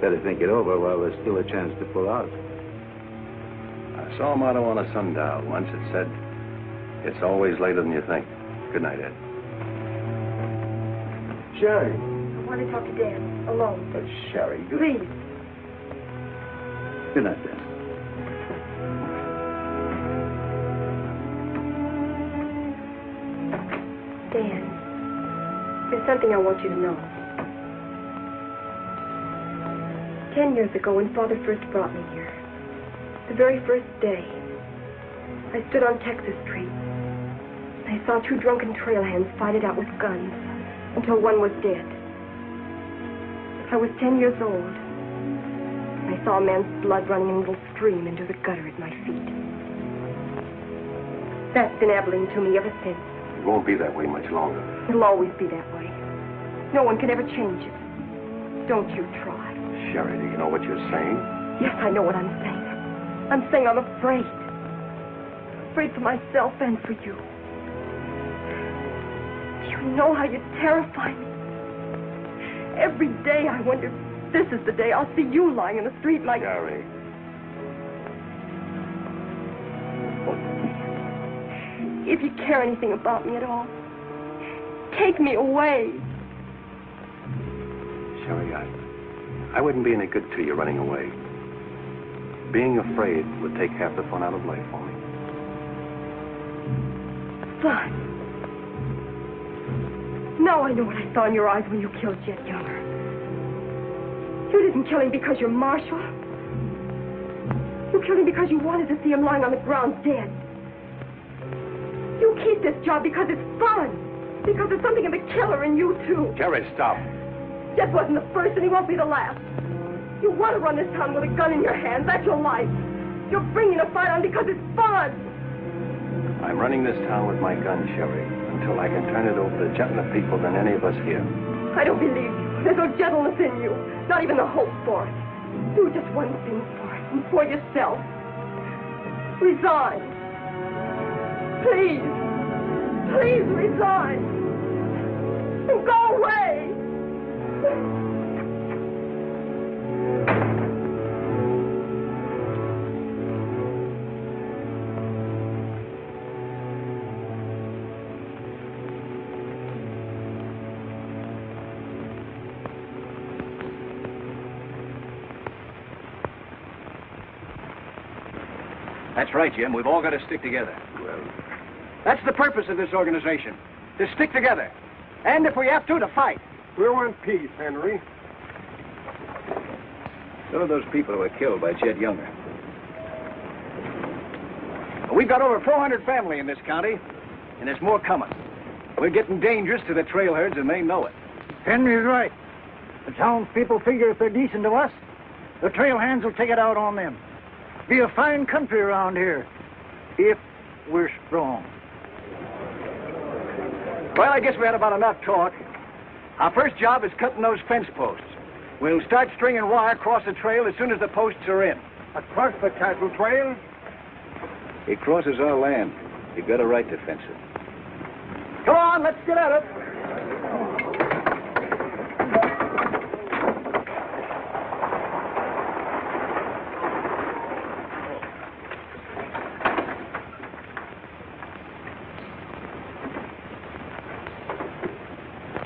Better think it over while there's still a chance to pull out. I saw a motto on a sundial once. It said, "It's always later than you think." Good night, Ed. Sherry. I want to talk to Dan, alone. But Sherry, you... Please. Good night, Dan. Dan, there's something I want you to know. 10 years ago, when Father first brought me here, the very first day, I stood on Texas Street. I saw 2 drunken trail hands fight it out with guns until one was dead. I was 10 years old. I saw a man's blood running in a little stream into the gutter at my feet. That's been Abilene to me ever since. It won't be that way much longer. It'll always be that way. No one can ever change it. Don't you try. Sherry, do you know what you're saying? Yes, I know what I'm saying. I'm saying I'm afraid. Afraid for myself and for you. Do you know how you terrify me? Every day I wonder if this is the day I'll see you lying in the street like... Sherry. If you care anything about me at all, take me away. Sherry, I wouldn't be any good to you running away. Being afraid would take half the fun out of life for me. Fun? Now I know what I saw in your eyes when you killed Jet Younger. You didn't kill him because you're Marshal. You killed him because you wanted to see him lying on the ground dead. You keep this job because it's fun. Because there's something of the killer in you, too. Sherry, stop. Jet wasn't the first, and he won't be the last. You want to run this town with a gun in your hand. That's your life. You're bringing a fight on because it's fun. I'm running this town with my gun, Sherry, until I can turn it over to gentler people than any of us here. I don't believe you. There's no gentleness in you. Not even the hope for it. Do just one thing for us and for yourself. Resign. Please. Please resign. And go away. That's right, Jim. We've all got to stick together. Well, that's the purpose of this organization. To stick together. And if we have to fight. We want peace, Henry. So are those people who were killed by Jed Younger. We've got over 400 family in this county, and there's more coming. We're getting dangerous to the trail herds, and they know it. Henry's right. The townspeople figure if they're decent to us, the trail hands will take it out on them. Be a fine country around here, if we're strong. Well, I guess we had about enough talk. Our first job is cutting those fence posts. We'll start stringing wire across the trail as soon as the posts are in. Across the cattle trail? It crosses our land. You've got a right to fence it. Come on, let's get at it.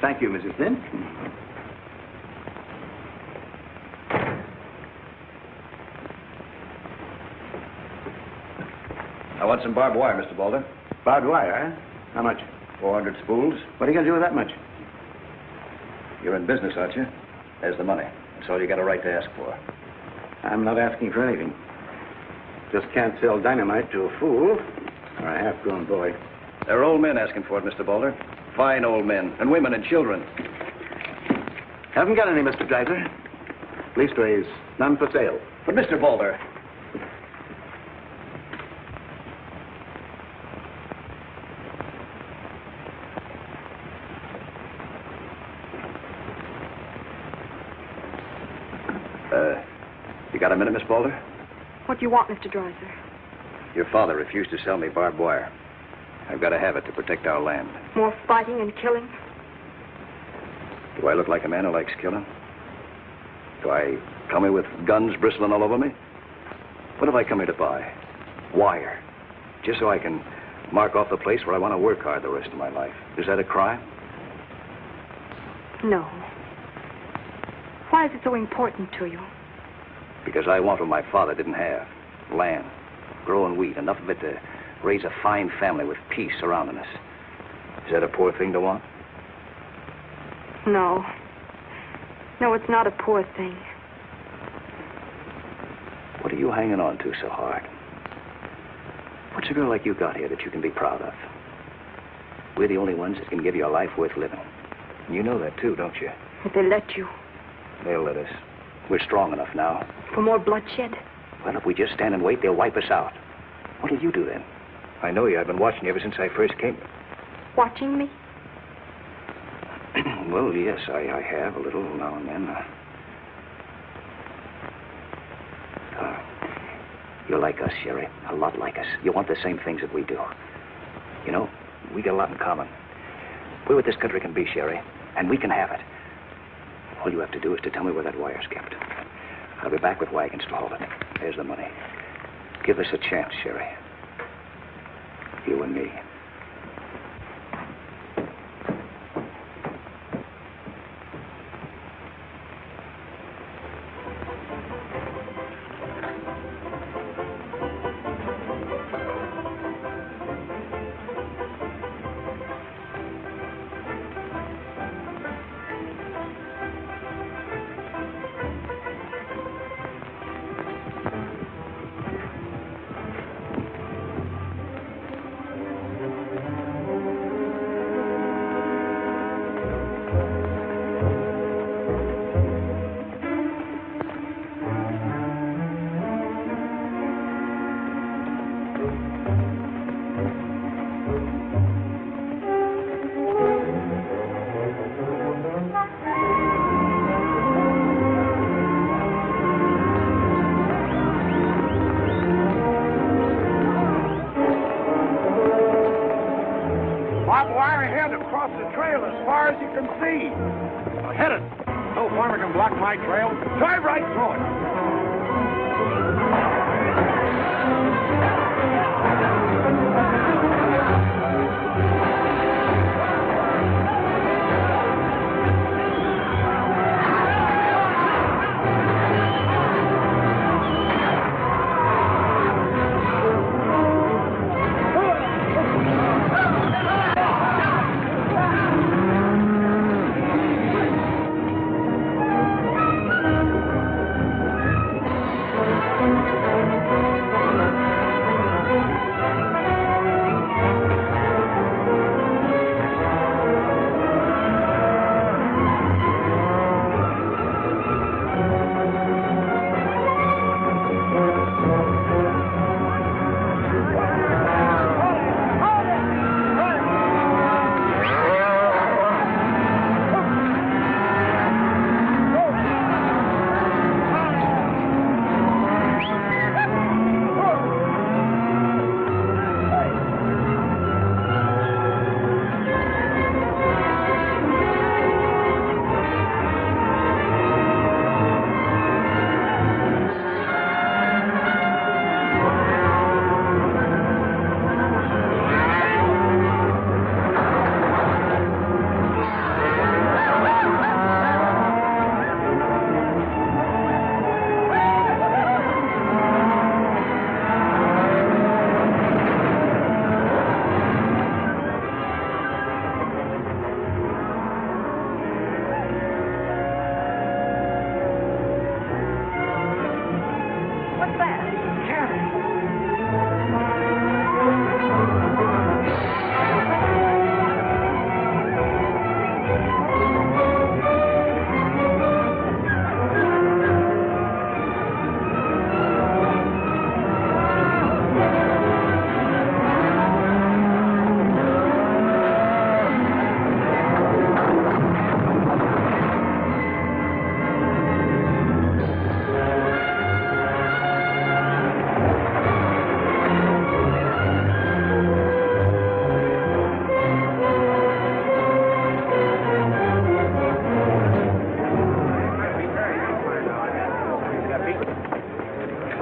Thank you, Mrs. Flynn. I want some barbed wire, Mr. Boulder. Barbed wire, huh? How much? 400 spools. What are you going to do with that much? You're in business, aren't you? There's the money. That's all you got a right to ask for. I'm not asking for anything. Just can't sell dynamite to a fool or a half-grown boy. There are old men asking for it, Mr. Boulder. Fine old men, and women and children. Haven't got any, Mr. Dreiser. Leastways, none for sale. But, Mr. Boulder... You got a minute, Miss Boulder? What do you want, Mr. Dreiser? Your father refused to sell me barbed wire. I've got to have it to protect our land. More fighting and killing? Do I look like a man who likes killing? Do I come here with guns bristling all over me? What have I come here to buy? Wire. Just so I can mark off the place where I want to work hard the rest of my life. Is that a crime? No. Why is it so important to you? Because I want what my father didn't have. Land. Growing wheat. Enough of it to raise a fine family with peace surrounding us. Is that a poor thing to want? No. No, it's not a poor thing. What are you hanging on to so hard? What's a girl like you got here that you can be proud of? We're the only ones that can give you a life worth living. You know that too, don't you? If they let you. They'll let us. We're strong enough now. For more bloodshed? Well, if we just stand and wait, they'll wipe us out. What'll you do then? I know you. I've been watching you ever since I first came. Watching me? Well, yes, I have a little now and then. You're like us, Sherry. A lot like us. You want the same things that we do. You know, we got a lot in common. We're what this country can be, Sherry, and we can have it. All you have to do is to tell me where that wire's kept. I'll be back with wagons to haul it. There's the money. Give us a chance, Sherry. You and me. My trail. Drive right through it.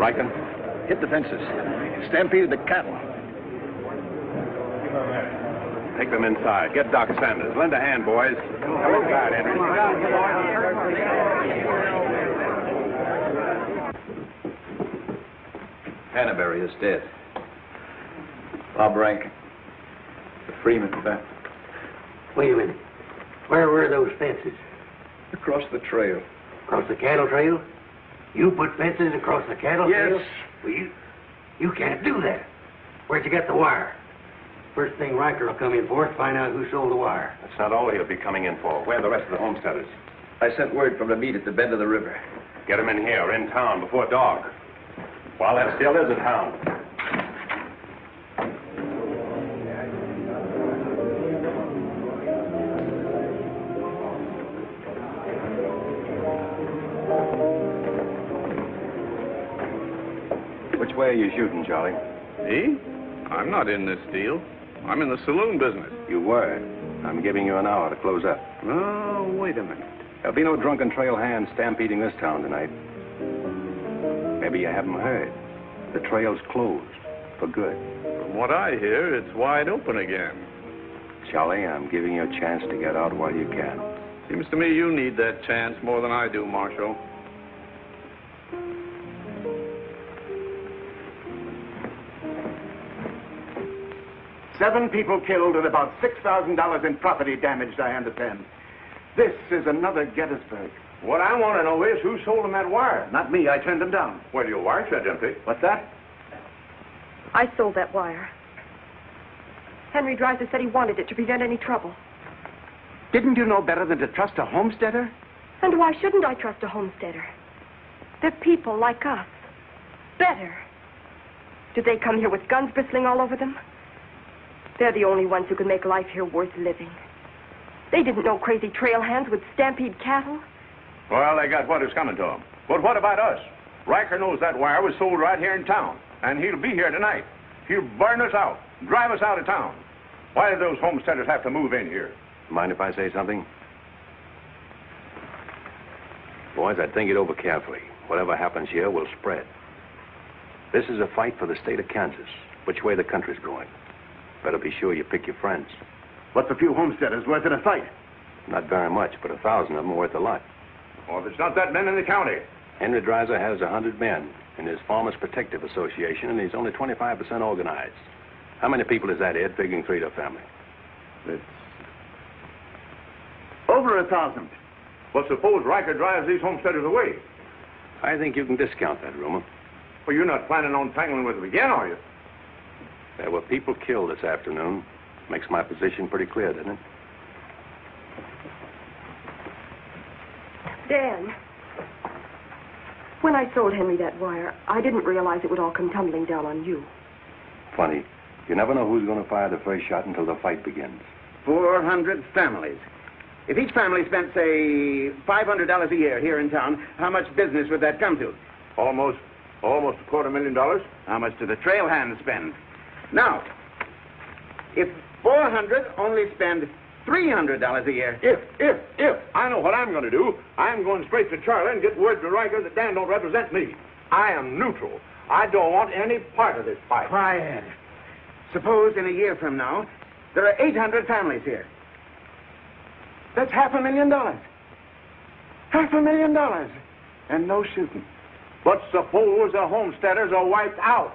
Riken? Hit the fences. Stampeded the cattle. Take them inside. Get Doc Sanders. Lend a hand, boys. Come inside, Henry. Hannaberry is dead. Bob Rank. The Freeman family. Wait a minute. Where were those fences? Across the trail. Across the cattle trail? You put fences across the cattle trail? Yes. Well, you can't do that. Where'd you get the wire? First thing Riker will come in for is find out who sold the wire. That's not all he'll be coming in for. Where are the rest of the homesteaders? I sent word from the meet at the bend of the river. Get them in here, in town, before dark. While that still is a town. Which way are you shooting, Charlie? Me? I'm not in this deal. I'm in the saloon business. You were. I'm giving you an hour to close up. Oh, wait a minute. There'll be no drunken trail hands stampeding this town tonight. Maybe you haven't heard. The trail's closed. For good. From what I hear, it's wide open again. Charlie, I'm giving you a chance to get out while you can. Seems to me you need that chance more than I do, Marshal. Seven people killed and about $6,000 in property damaged, I understand. This is another Gettysburg. What I want to know is who sold them that wire? Not me. I turned them down. Well, your wire said empty. What's that? I sold that wire. Henry Dreiser said he wanted it to prevent any trouble. Didn't you know better than to trust a homesteader? And why shouldn't I trust a homesteader? They're people like us. Better. Did they come here with guns bristling all over them? They're the only ones who can make life here worth living. They didn't know crazy trail hands would stampede cattle. Well, they got what is coming to them. But what about us? Riker knows that wire was sold right here in town, and he'll be here tonight. He'll burn us out, drive us out of town. Why did those homesteaders have to move in here? Mind if I say something? Boys, I'd think it over carefully. Whatever happens here will spread. This is a fight for the state of Kansas, which way the country's going. Better be sure you pick your friends. What's a few homesteaders worth in a fight? Not very much, but 1,000 of them are worth a lot. Well, there's not that many in the county. Henry Dreiser has 100 men in his Farmers Protective Association, and he's only 25% organized. How many people is that, Ed, figuring 3 to a family? It's over 1,000. Well, suppose Riker drives these homesteaders away. I think you can discount that rumor. Well, you're not planning on tangling with them again, are you? There were people killed this afternoon. Makes my position pretty clear, doesn't it? Dan, when I sold Henry that wire, I didn't realize it would all come tumbling down on you. Funny. You never know who's going to fire the first shot until the fight begins. 400 families. If each family spent, say, $500 a year here in town, how much business would that come to? Almost $250,000. How much do the trail hands spend? Now, if 400 only spend $300 a year. If. I know what I'm going to do. I'm going straight to Charlie and get word to Riker that Dan don't represent me. I am neutral. I don't want any part of this fight. Quiet. Suppose in a year from now, there are 800 families here. That's $500,000. $500,000. And no shooting. But suppose the homesteaders are wiped out.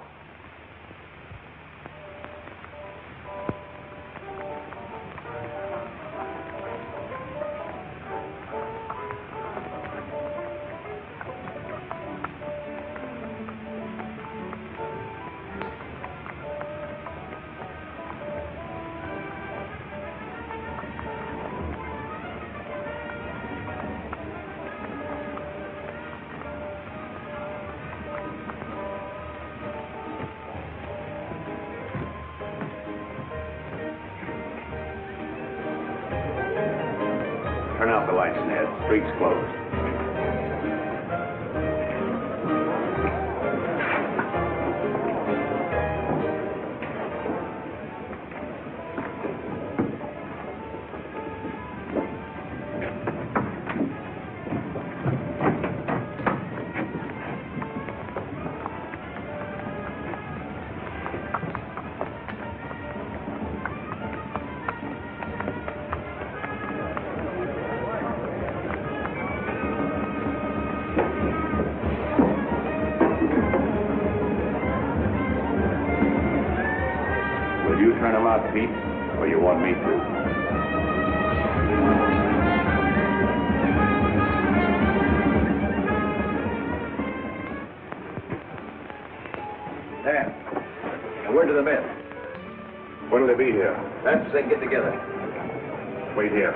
Turn out the lights, Ned. Street's closed. out, Pete, or you want me to? Dan, a word to the men. When'll they be here? Fast as they can get together. Wait here.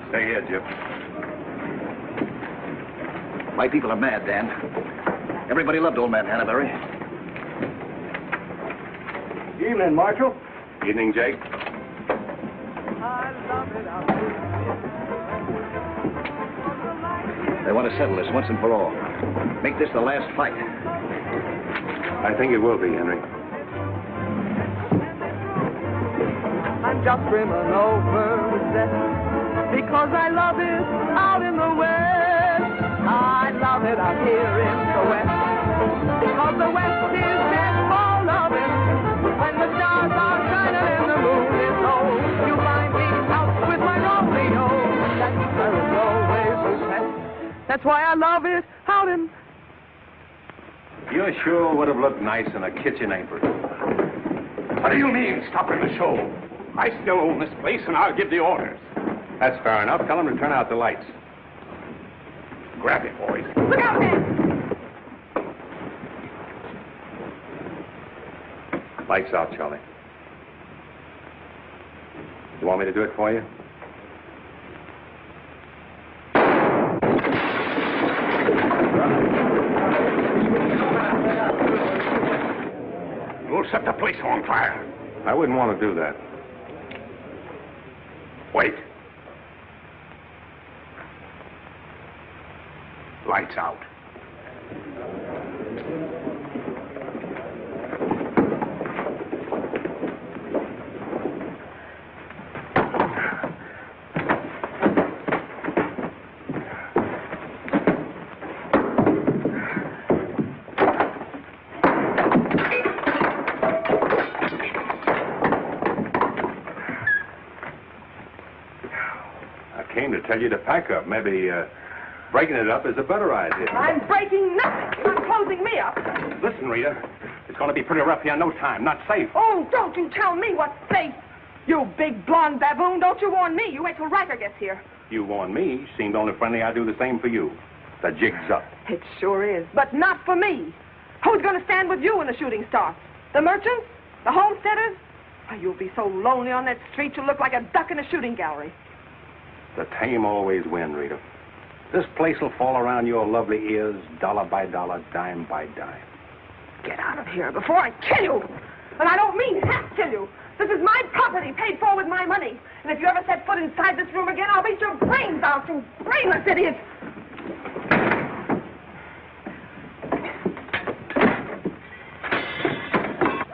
Stay here, Jip. My people are mad, Dan. Everybody loved old man Hannaberry. Evening, Marshal. Evening, Jake. They want to settle this once and for all. Make this the last fight. I think it will be, Henry. I'm just brimming over with zest because I love it out in the west. I love it out here in the west because the west is meant for loving. When the stars are shining and the moon is low, you find me out with my Romeo. That's where it's always best. That's why I love it out in. You sure would have looked nice in a kitchen apron. What do you mean, stopping the show? I still own this place, and I'll give the orders. That's fair enough. Tell them to turn out the lights. Grab it, boys. Look out, man! Lights out, Charlie. You want me to do it for you? You'll set the place on fire. I wouldn't want to do that. Wait. Lights out. I came to tell you to pack up. Maybe breaking it up is a better idea. I'm breaking nothing. You're closing me up. Listen, Rita. It's going to be pretty rough here in no time. Not safe. Oh, don't you tell me what's safe. You big blonde baboon, don't you warn me. You wait till Riker gets here. You warn me. Seemed only friendly I'd do the same for you. The jig's up. It sure is, but not for me. Who's going to stand with you when the shooting starts? The merchants? The homesteaders? Why, you'll be so lonely on that street you'll look like a duck in a shooting gallery. The tame always win, Rita. This place will fall around your lovely ears, dollar by dollar, dime by dime. Get out of here before I kill you. And I don't mean half kill you. This is my property, paid for with my money. And if you ever set foot inside this room again, I'll beat your brains out, you brainless idiot.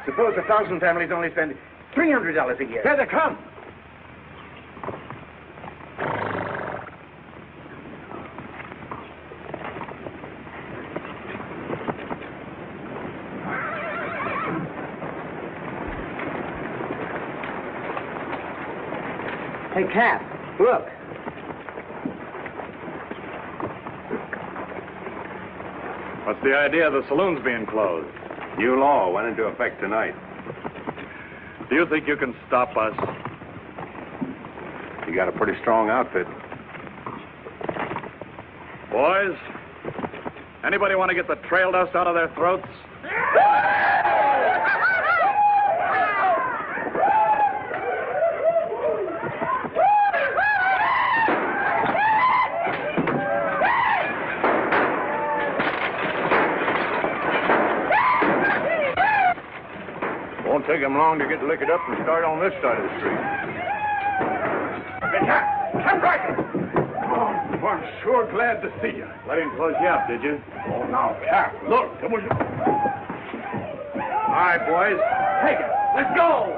Suppose 1,000 families only spend $300 a year. Here they come. Hey, Cap, look. What's the idea of the saloons being closed? New law went into effect tonight. Do you think you can stop us? You got a pretty strong outfit. Boys, anybody want to get the trail dust out of their throats? Won't take him long to get liquored up and start on this side of the street. Hey, Cap Riker! Oh, I'm sure glad to see you. Let him close you up, did you? Oh, now, Cap, look. It was... All right, boys. Take it. Let's go!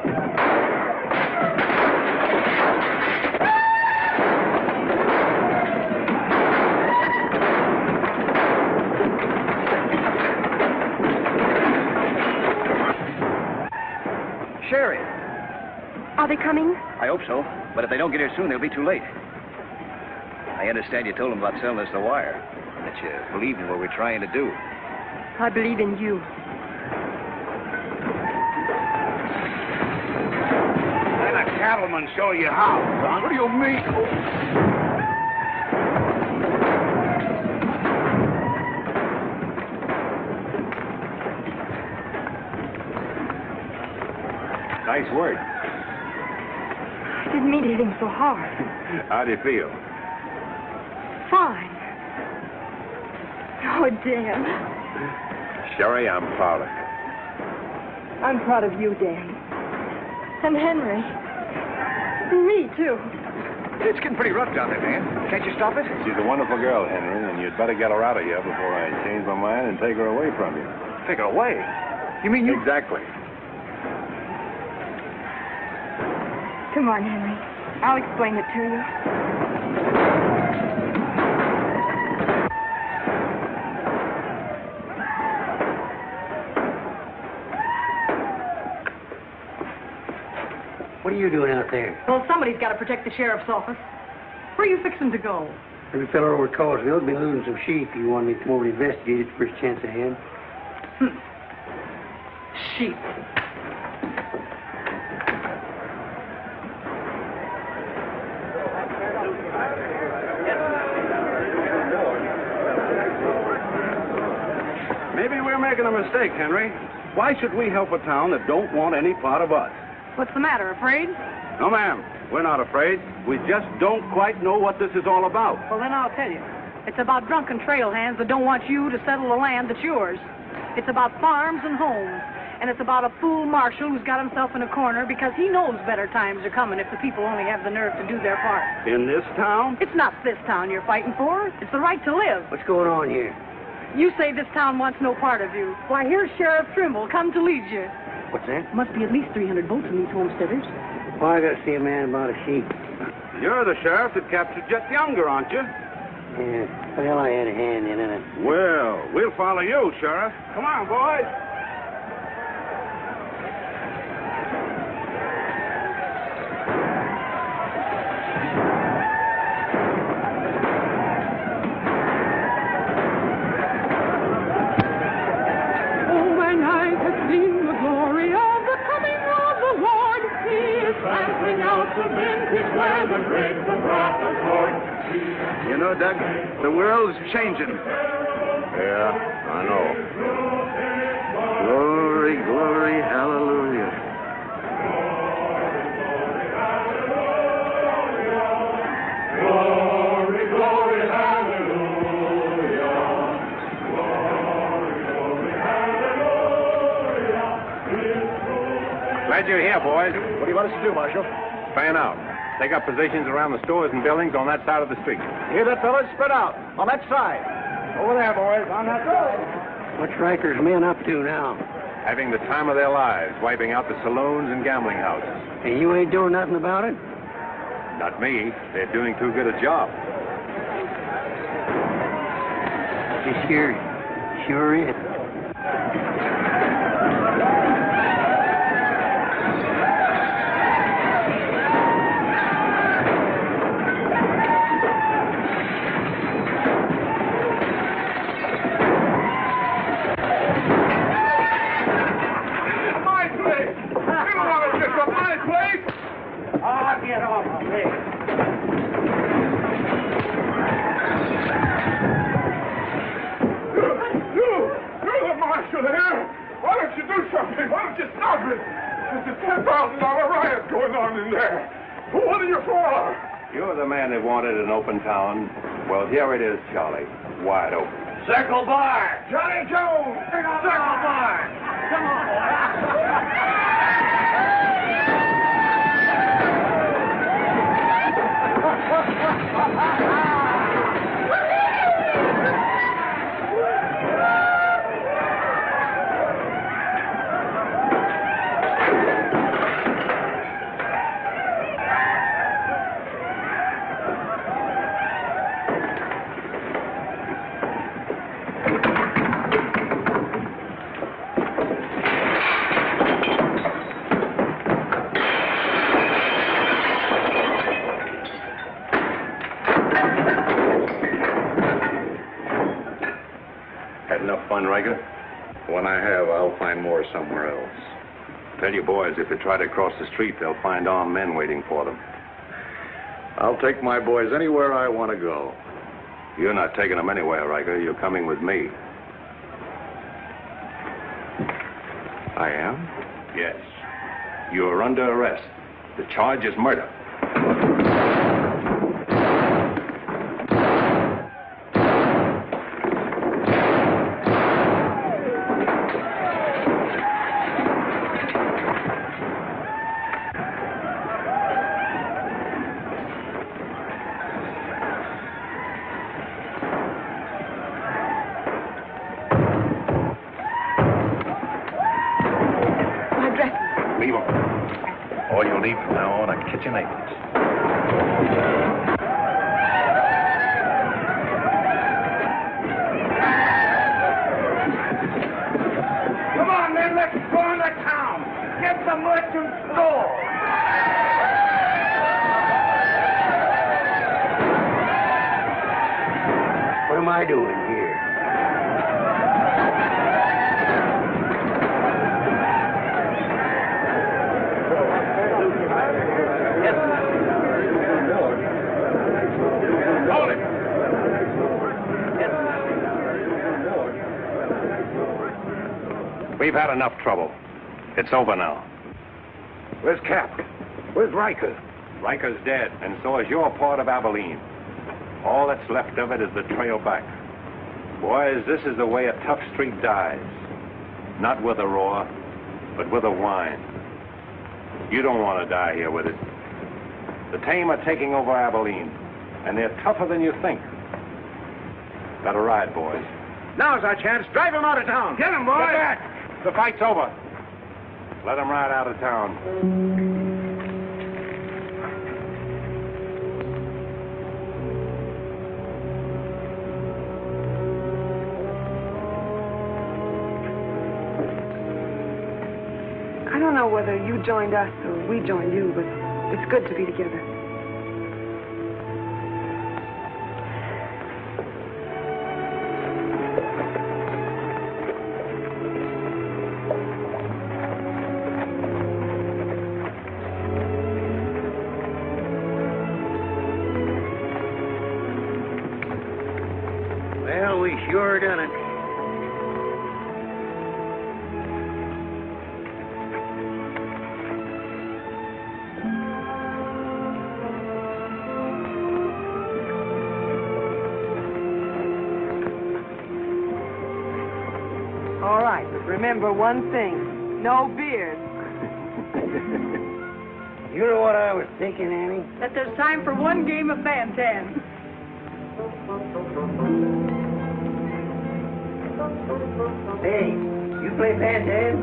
Are they coming? I hope so, but if they don't get here soon, they'll be too late. I understand you told them about selling us the wire, and that you believe in what we're trying to do. I believe in you. Let a cattleman show you how, son. What do you mean? Nice work. I didn't mean to hit him so hard. How do you feel? Fine. Oh, Dan. Sherry, I'm proud of you. I'm proud of you, Dan. And Henry. Me, too. It's getting pretty rough down there, Dan. Can't you stop it? She's a wonderful girl, Henry, and you'd better get her out of here before I change my mind and take her away from you. Take her away? You mean you... Exactly. Come on, Henry. I'll explain it to you. What are you doing out there? Well, somebody's got to protect the sheriff's office. Where are you fixing to go? Every fellow over at Causville's been losing some sheep. You want me to come over to investigate it the first chance I had? Sheep. Maybe we're making a mistake, Henry. Why should we help a town that don't want any part of us? What's the matter, afraid? No, ma'am. We're not afraid. We just don't quite know what this is all about. Well, then I'll tell you. It's about drunken trail hands that don't want you to settle the land that's yours. It's about farms and homes. And it's about a fool marshal who's got himself in a corner because he knows better times are coming if the people only have the nerve to do their part. In this town? It's not this town you're fighting for. It's the right to live. What's going on here? You say this town wants no part of you. Why, here's Sheriff Trimble come to lead you. What's that? Must be at least 300 votes in these homesteaders. Well, I got to see a man about a sheep. You're the sheriff that captured Jet Younger, aren't you? Yeah. Well, I had a hand in it. Well, we'll follow you, Sheriff. Come on, boys. You know, Doug, the world's changing. Yeah, I know. Glory, glory, hallelujah. Glory, glory, hallelujah. Glory, hallelujah. Glad you're here, boys. What do you want us to do, Marshal? Fan out. Take up positions around the stores and buildings on that side of the street. Hear that, fellas? Spread out. On that side. Over there, boys. On that side. What's Riker's men up to now? Having the time of their lives, wiping out the saloons and gambling houses. And you ain't doing nothing about it? Not me. They're doing too good a job. This here sure is. Get off of me. You're the marshal here. Why don't you do something? Why don't you stop it? There's a $10,000 riot going on in there. What are you for? You're the man that wanted an open town. Well, here it is, Charlie. Wide open. Circle Bar. Johnny Jones. Circle Bar. Come on, boy. going, Riker? When I have, I'll find more somewhere else. Tell your boys if they try to cross the street, they'll find armed men waiting for them. I'll take my boys anywhere I want to go. You're not taking them anywhere, Riker. You're coming with me. I am? Yes. You're under arrest. The charge is murder. Leave them. All you'll need from now on are kitchen aprons. Come on, men, let's go into town. Get the merchant store. What am I doing here? Hold it. We've had enough trouble. It's over now. Where's Cap? Where's Riker? Riker's dead, and so is your part of Abilene. All that's left of it is the trail back. Boys, this is the way a tough street dies. Not with a roar, but with a whine. You don't want to die here with it. The tame are taking over Abilene, and they're tougher than you think. Better ride, boys. Now's our chance. Drive him out of town. Get him, boys! Get back! The fight's over. Let them ride out of town. I don't know whether you joined us or we joined you, but it's good to be together. Well, we sure done it. All right, but remember one thing. No beard. You know what I was thinking, Annie? That there's time for one game of Fan-Tan. Hey, you play Fan-Tan?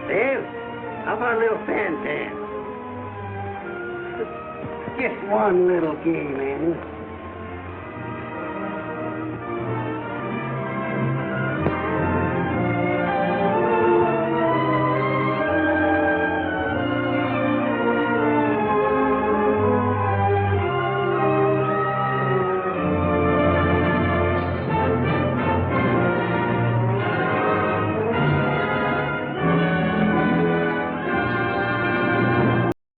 Dave, how about a little Fan-Tan? Just one little game, Annie.